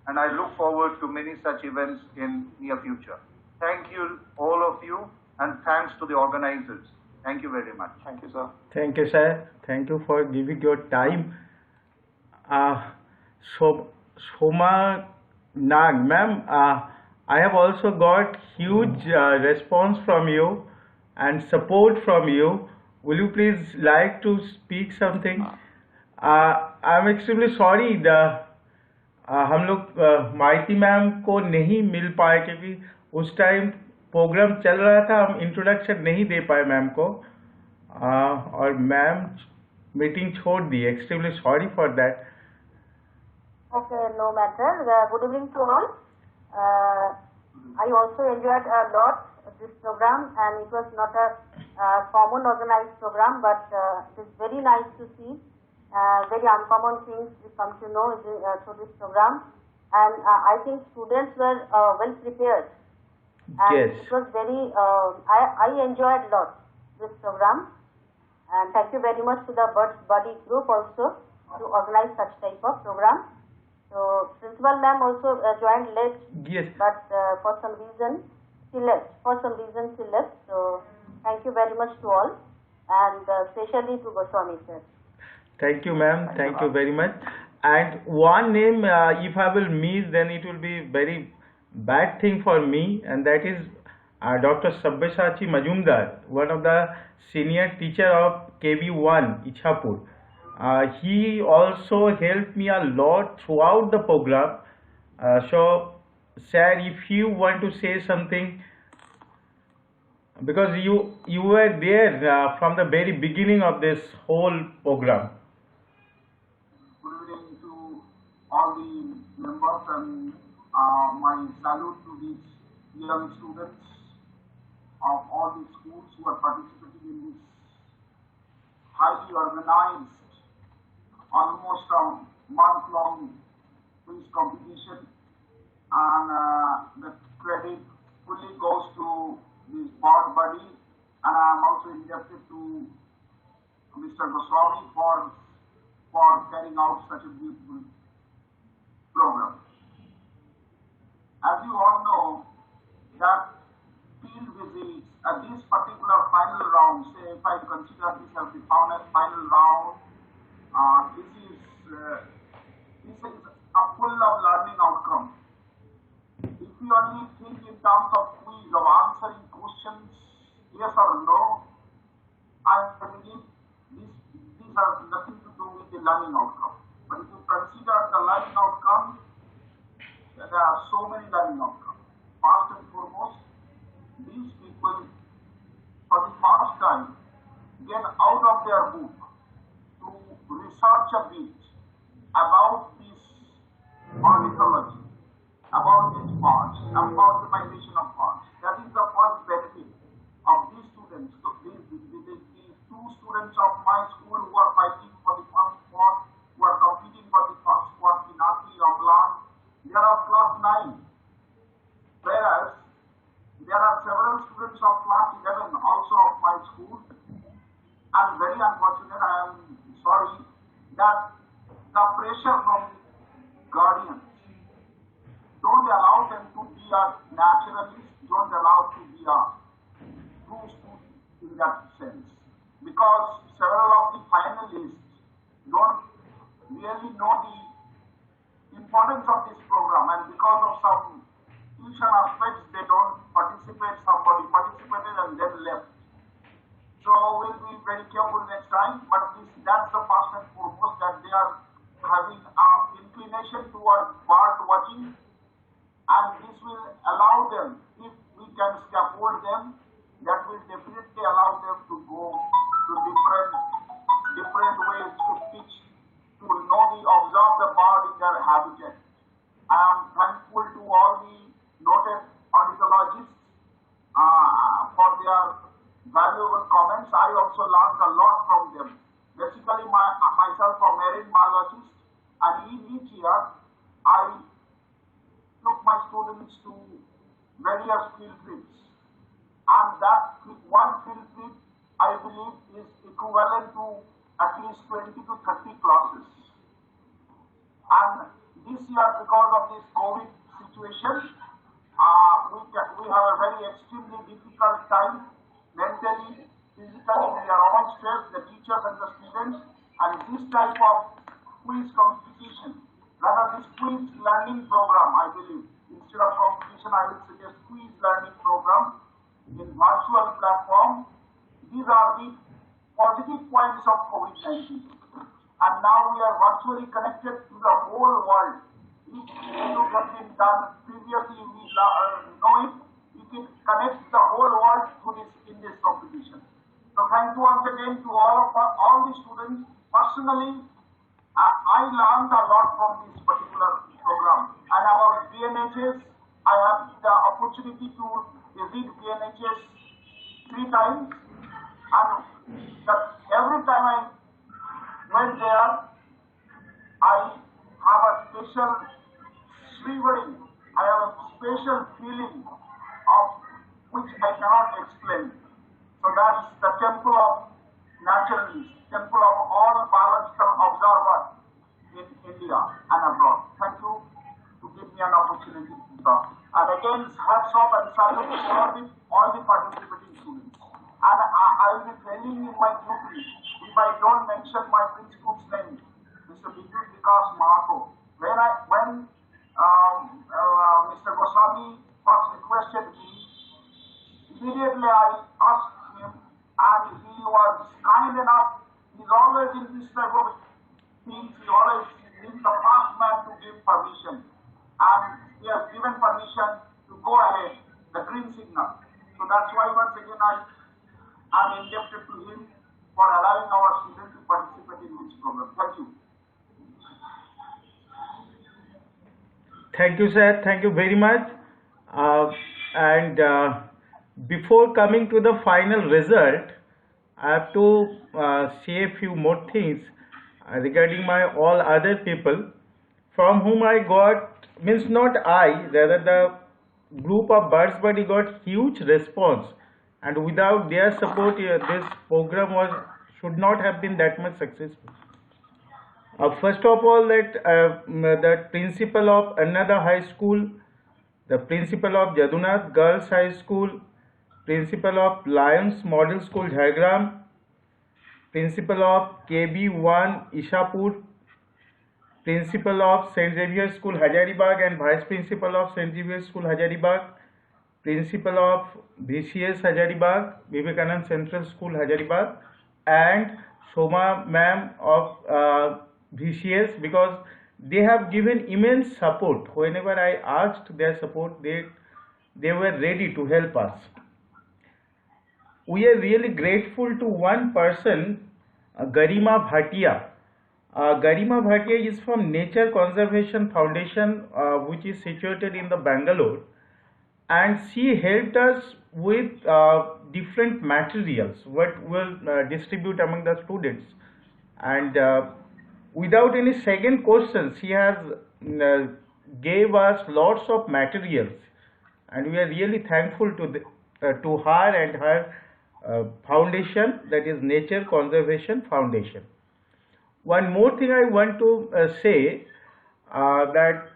and I look forward to many such events in near future. Thank you, all of you, and thanks to the organizers. Thank you very much. Thank you, sir. Thank you, sir. Thank you for giving your time. Shoma Nag, ma'am, I have also got huge response from you and support from you. Will you please like to speak something? I'm extremely sorry हम लोग माइती ma'am को नहीं मिल पाए क्योंकि उस time programme चल रहा था, हम इंट्रोडक्शन नहीं दे पाए मैम को और मैम मीटिंग छोड़ दी. Extremely sorry for that. Okay, no matter. Good evening to all. I also enjoyed a lot this program, and it was not a common organized program, but it is very nice to see very uncommon things we come to know through this program, and I think students were well prepared. And Yes. it was very. I enjoyed a lot this program, and thank you very much to the BirdsBuddy group also to organize such type of program. So principal ma'am also joined late, Yes. but for some reason she left. So thank you very much to all, and especially to Goswami sir. Thank you, ma'am. Thank you very much. And one name, if I will miss, then it will be very bad thing for me, and that is Dr. Sabyasachi Majumdar, one of the senior teacher of KB1 Ichhapur. He also helped me a lot throughout the program. So, sir, if you want to say something, because you were there from the very beginning of this whole program. Good evening to all the members, and my salute to these young students of all the schools who are participating in this highly organized, almost a month-long quiz competition, and the credit fully goes to this BirdsBuddy and I am also indebted to Mr. Goswami for carrying out such a beautiful program. As you all know, that field visits at this particular final round, say if I consider this as the final round, this is a full of learning outcome. If you only think in terms of quiz, of answering questions, yes or no, I believe these are nothing to do with the learning outcome. But if you consider the learning outcome, there are so many learning outcomes. First and foremost, these people, for the first time, get out of their book to research a bit about this ornithology, about these parts, about the migration of parts. That is the first benefit of these students. So these two students of my school who are fighting for the first spot, who are competing for the first spot in Pinaki of land, they are of class 9. Whereas there are several students of class 11 also of my school. And very unfortunate, I am sorry, that the pressure from guardians don't allow them to be a naturalist, don't allow to be a true student in that sense. Because several of the finalists don't really know the importance of this program, and because of some tuition aspects, they don't participate. Somebody participated and then left. So we'll be very careful next time, but that's the first and foremost, that they are having an inclination towards bird watching, and this will allow them, if we can scaffold them, that will definitely allow them to go to different ways to teach, to know observe the bird in their habitat. I am thankful to all the noted ornithologists for their valuable comments. I also learned a lot from them. Basically, myself a marine biologist, and in each year, I took my students to various field trips. And that one field trip, I believe, is equivalent to at least 20 to 30 classes. And this year, because of this COVID situation, we have a very extremely difficult time, mentally, physically, we are all stressed, the teachers and the students, and this type of quiz competition, rather this quiz learning program, I believe, instead of competition, I would suggest quiz learning program in virtual platform. These are the positive points of COVID-19. And now we are virtually connected to the whole world. If it has been done previously, we know it. We can connect the whole world in this competition. So thank you once again to all the students. Personally, I learned a lot from this particular program. And about BNHS, I have the opportunity to visit BNHS 3 times. And every time I went there, I have a special shivering, I have a special feeling of which I cannot explain. So that's the temple of naturalists, temple of all biological observers in India and abroad. Thank you to give me an opportunity to talk. And again, hats off and salute to all the participating students. And I will be telling you my group if I don't mention my principal's name, Mr. Vidyut Vikas Mahato. When Mr. Goswami first requested me, immediately I asked him, and he was kind enough. He's always in this type of things, he always is the first man to give permission. And he has given permission to go ahead, the green signal. So that's why once again I am indebted to him for allowing our students to participate in this program. Thank you. Thank you, sir. Thank you very much. Before coming to the final result, I have to say a few more things regarding my all other people from whom I got, means not I, rather the group of BirdsBuddy got huge response and without their support, this program should not have been that much successful. First of all, the principal of another high school, the principal of Jadunath Girls High School, principal of Lions Model School Jhargram, principal of KB1 Ishapur, principal of St. Xavier School Hazaribagh and vice principal of St. Xavier School Hazaribagh, principal of VCS Hazaribagh, Vivekanand Central School Hazaribagh, and Soma ma'am of VCS, because they have given immense support. Whenever I asked their support, they were ready to help us. We are really grateful to one person, Garima Bhatia. Garima Bhatia is from Nature Conservation Foundation, which is situated in the Bangalore, and she helped us with different materials what will distribute among the students, and without any second question, she has gave us lots of materials, and we are really thankful to her and her foundation, that is Nature Conservation Foundation. One more thing I want to say, that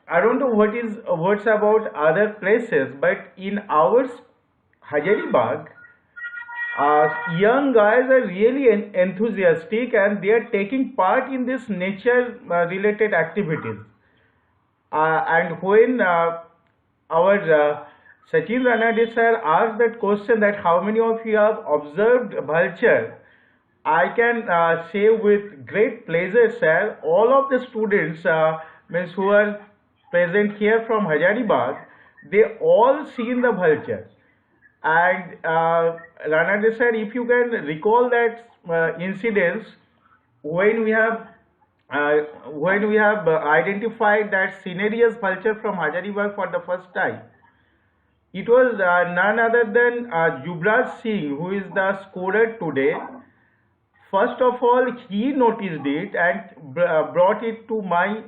I don't know what's about other places, but in our Hazaribagh, young guys are really enthusiastic and they are taking part in this nature related activities. And when our Sachin Ranade sir asked that question, that how many of you have observed vulture, I can say with great pleasure, sir, all of the students means who are present here from Hazaribagh, they all seen the vulture. And Ranade sir, if you can recall that incidents when we have identified that cinereous vulture from Hazaribagh for the first time, it was none other than Yuvraj Singh, who is the scorer today. First of all, he noticed it and brought it to my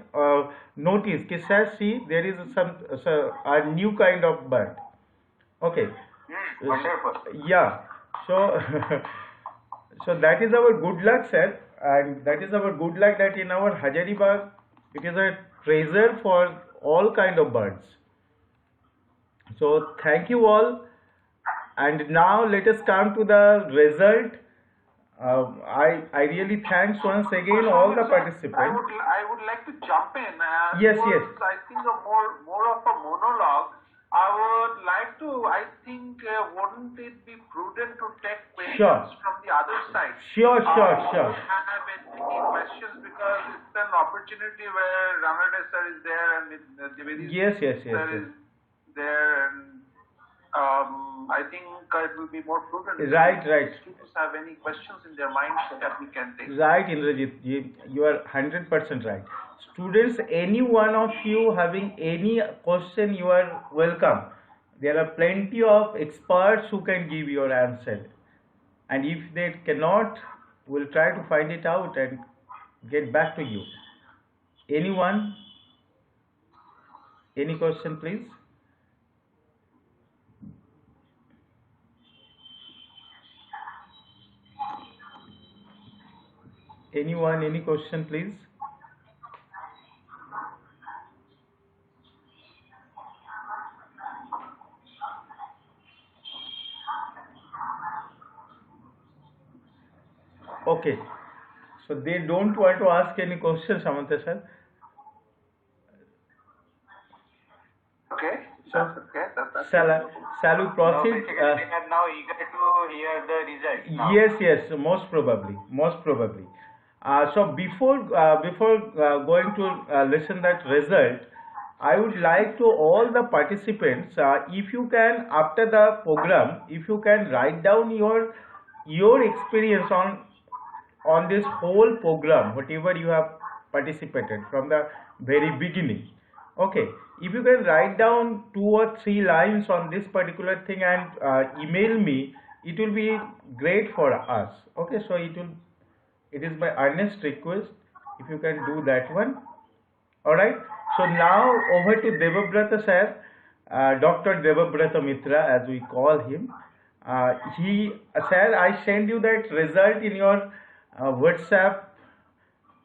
notice. Sir, see, there is a new kind of bird. Okay. Wonderful. Yeah. So, so that is our good luck, sir, and that is our good luck that in our Hazaribagh, it is a treasure for all kind of birds. So thank you all, and now let us come to the result. I really thanks once again all the participants. I would like to jump in. Yes, it was, yes. I think more of a monologue. I would like to. I think wouldn't it be prudent to take questions from the other side? Sure. If you have any questions, because it's an opportunity where Ranade sir is there and Dwivedi Yes. sir is there, and I think it will be more prudent. Right. If students have any questions in their minds that we can take. Right, Indrajit, you are 100% right. Students, any one of you having any question, you are welcome. There are plenty of experts who can give your answer. And if they cannot, we'll try to find it out and get back to you. Anyone? Any question, please? Anyone, any question, please? Okay, so they don't want to ask any questions, Samantha sir. Okay, so that's shall we proceed? Basically, they are now eager to hear the results now. Yes, most probably. So before going to listen that result, I would like to all the participants, if you can, after the program, if you can write down your experience on this whole program, whatever you have participated from the very beginning. Okay, if you can write down 2 or 3 lines on this particular thing and email me, it will be great for us. Okay, so it is my earnest request if you can do that one. All right, so now over to Devabrata sir, Dr. Devabrata Mitra as we call him. Sir, I send you that result in your WhatsApp.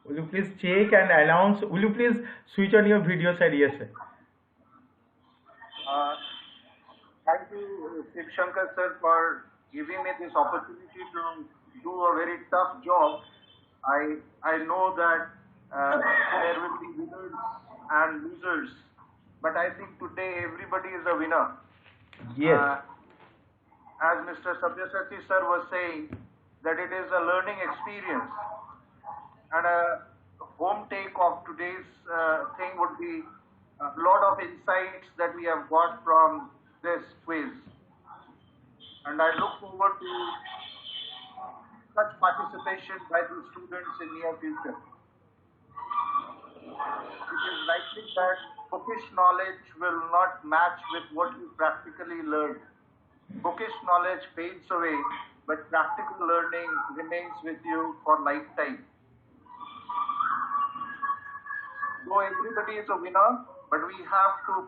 Will you please check and announce? Will you please switch on your video, sir? Yes, sir. Thank you, Shiv Shankar sir, for giving me this opportunity to do a very tough job. I know that there will be winners and losers, but I think today everybody is a winner. Yes. As Mr. Sabyasachi sir was saying, that it is a learning experience, and a home take of today's thing would be a lot of insights that we have got from this quiz. And I look forward to such participation by the students in near future. It is likely that bookish knowledge will not match with what you practically learn. Bookish knowledge fades away, but practical learning remains with you for lifetime. So everybody is a winner, but we have to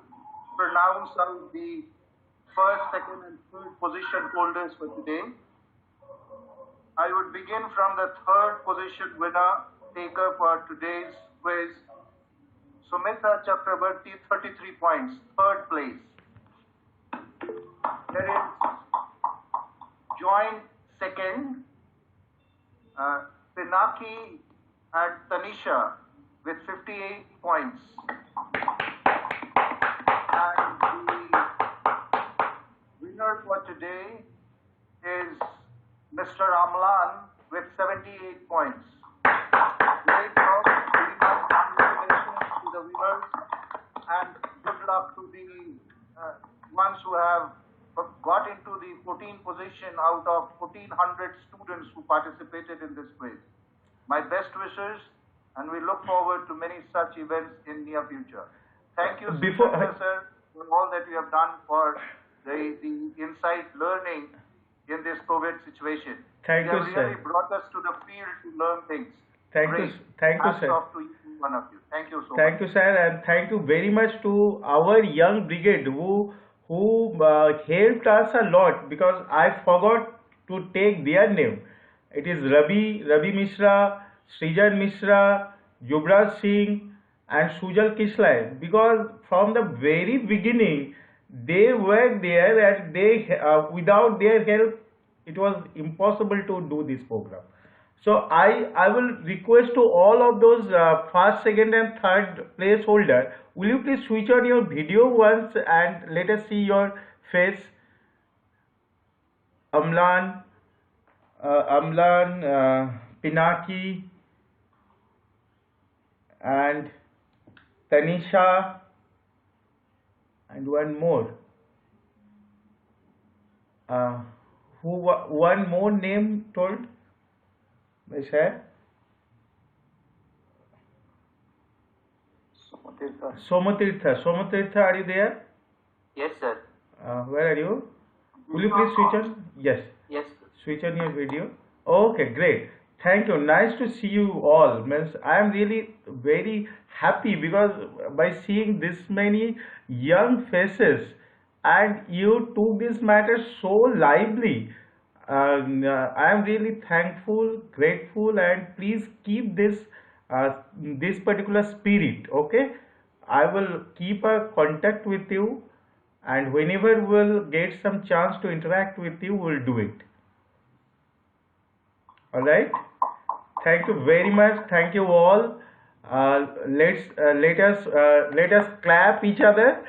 pronounce out the first, second, and third position holders for today. I would begin from the third position winner taker for today's quiz, Sumita Chakrabarti, 33 points, third place. There is joint second, Pinaki and Tanisha with 58 points. And the winner for today is Mr. Amlan with 78 points. Great job. Congratulations to the winners and good luck to the ones who have got into the 14th position out of 1,400 students who participated in this quiz. My best wishes, and we look forward to many such events in near future. Thank you, sir, for all that you have done for the insight learning in this COVID situation. Thank you, have sir. really brought us to the field to learn things. Thank you, Hats sir. off to each one of you. Thank you so much. Thank you, sir, and thank you very much to our young brigade who helped us a lot, because I forgot to take their name. It is Ravi Mishra, Srijan Mishra, Yuvraj Singh, and Sujal Kishlai. Because from the very beginning they were there, and they without their help it was impossible to do this program. So I will request to all of those first, second, and third place holder, will you please switch on your video once and let us see your face. Amlan, Pinaki, and Tanisha, and one more. One more name told? Sir? Somatirtha, are you there? Yes, sir. Where are you? Will you please switch on? Yes. Yes. Switch on your video. Okay, great. Thank you. Nice to see you all. Means I am really very happy, because by seeing this many young faces, and you took this matter so lively. I am really thankful, grateful, and please keep this this particular spirit. Okay, I will keep a contact with you, and whenever we'll get some chance to interact with you, we'll do it. All right. Thank you very much. Thank you all. Let us clap each other.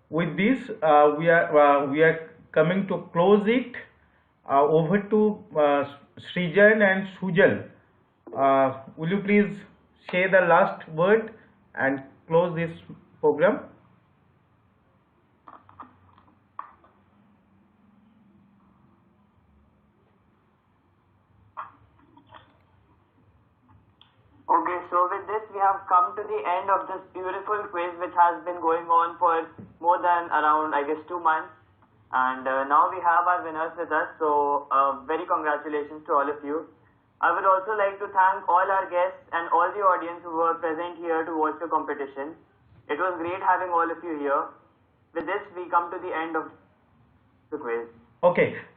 With this, we are coming to close it. Over to Srijan and Sujal. Will you please say the last word and close this program? Okay, so with this we have come to the end of this beautiful quiz which has been going on for more than around, I guess, 2 months. And now we have our winners with us, so very congratulations to all of you. I would also like to thank all our guests and all the audience who were present here to watch the competition. It was great having all of you here. With this, we come to the end of the quiz. Okay.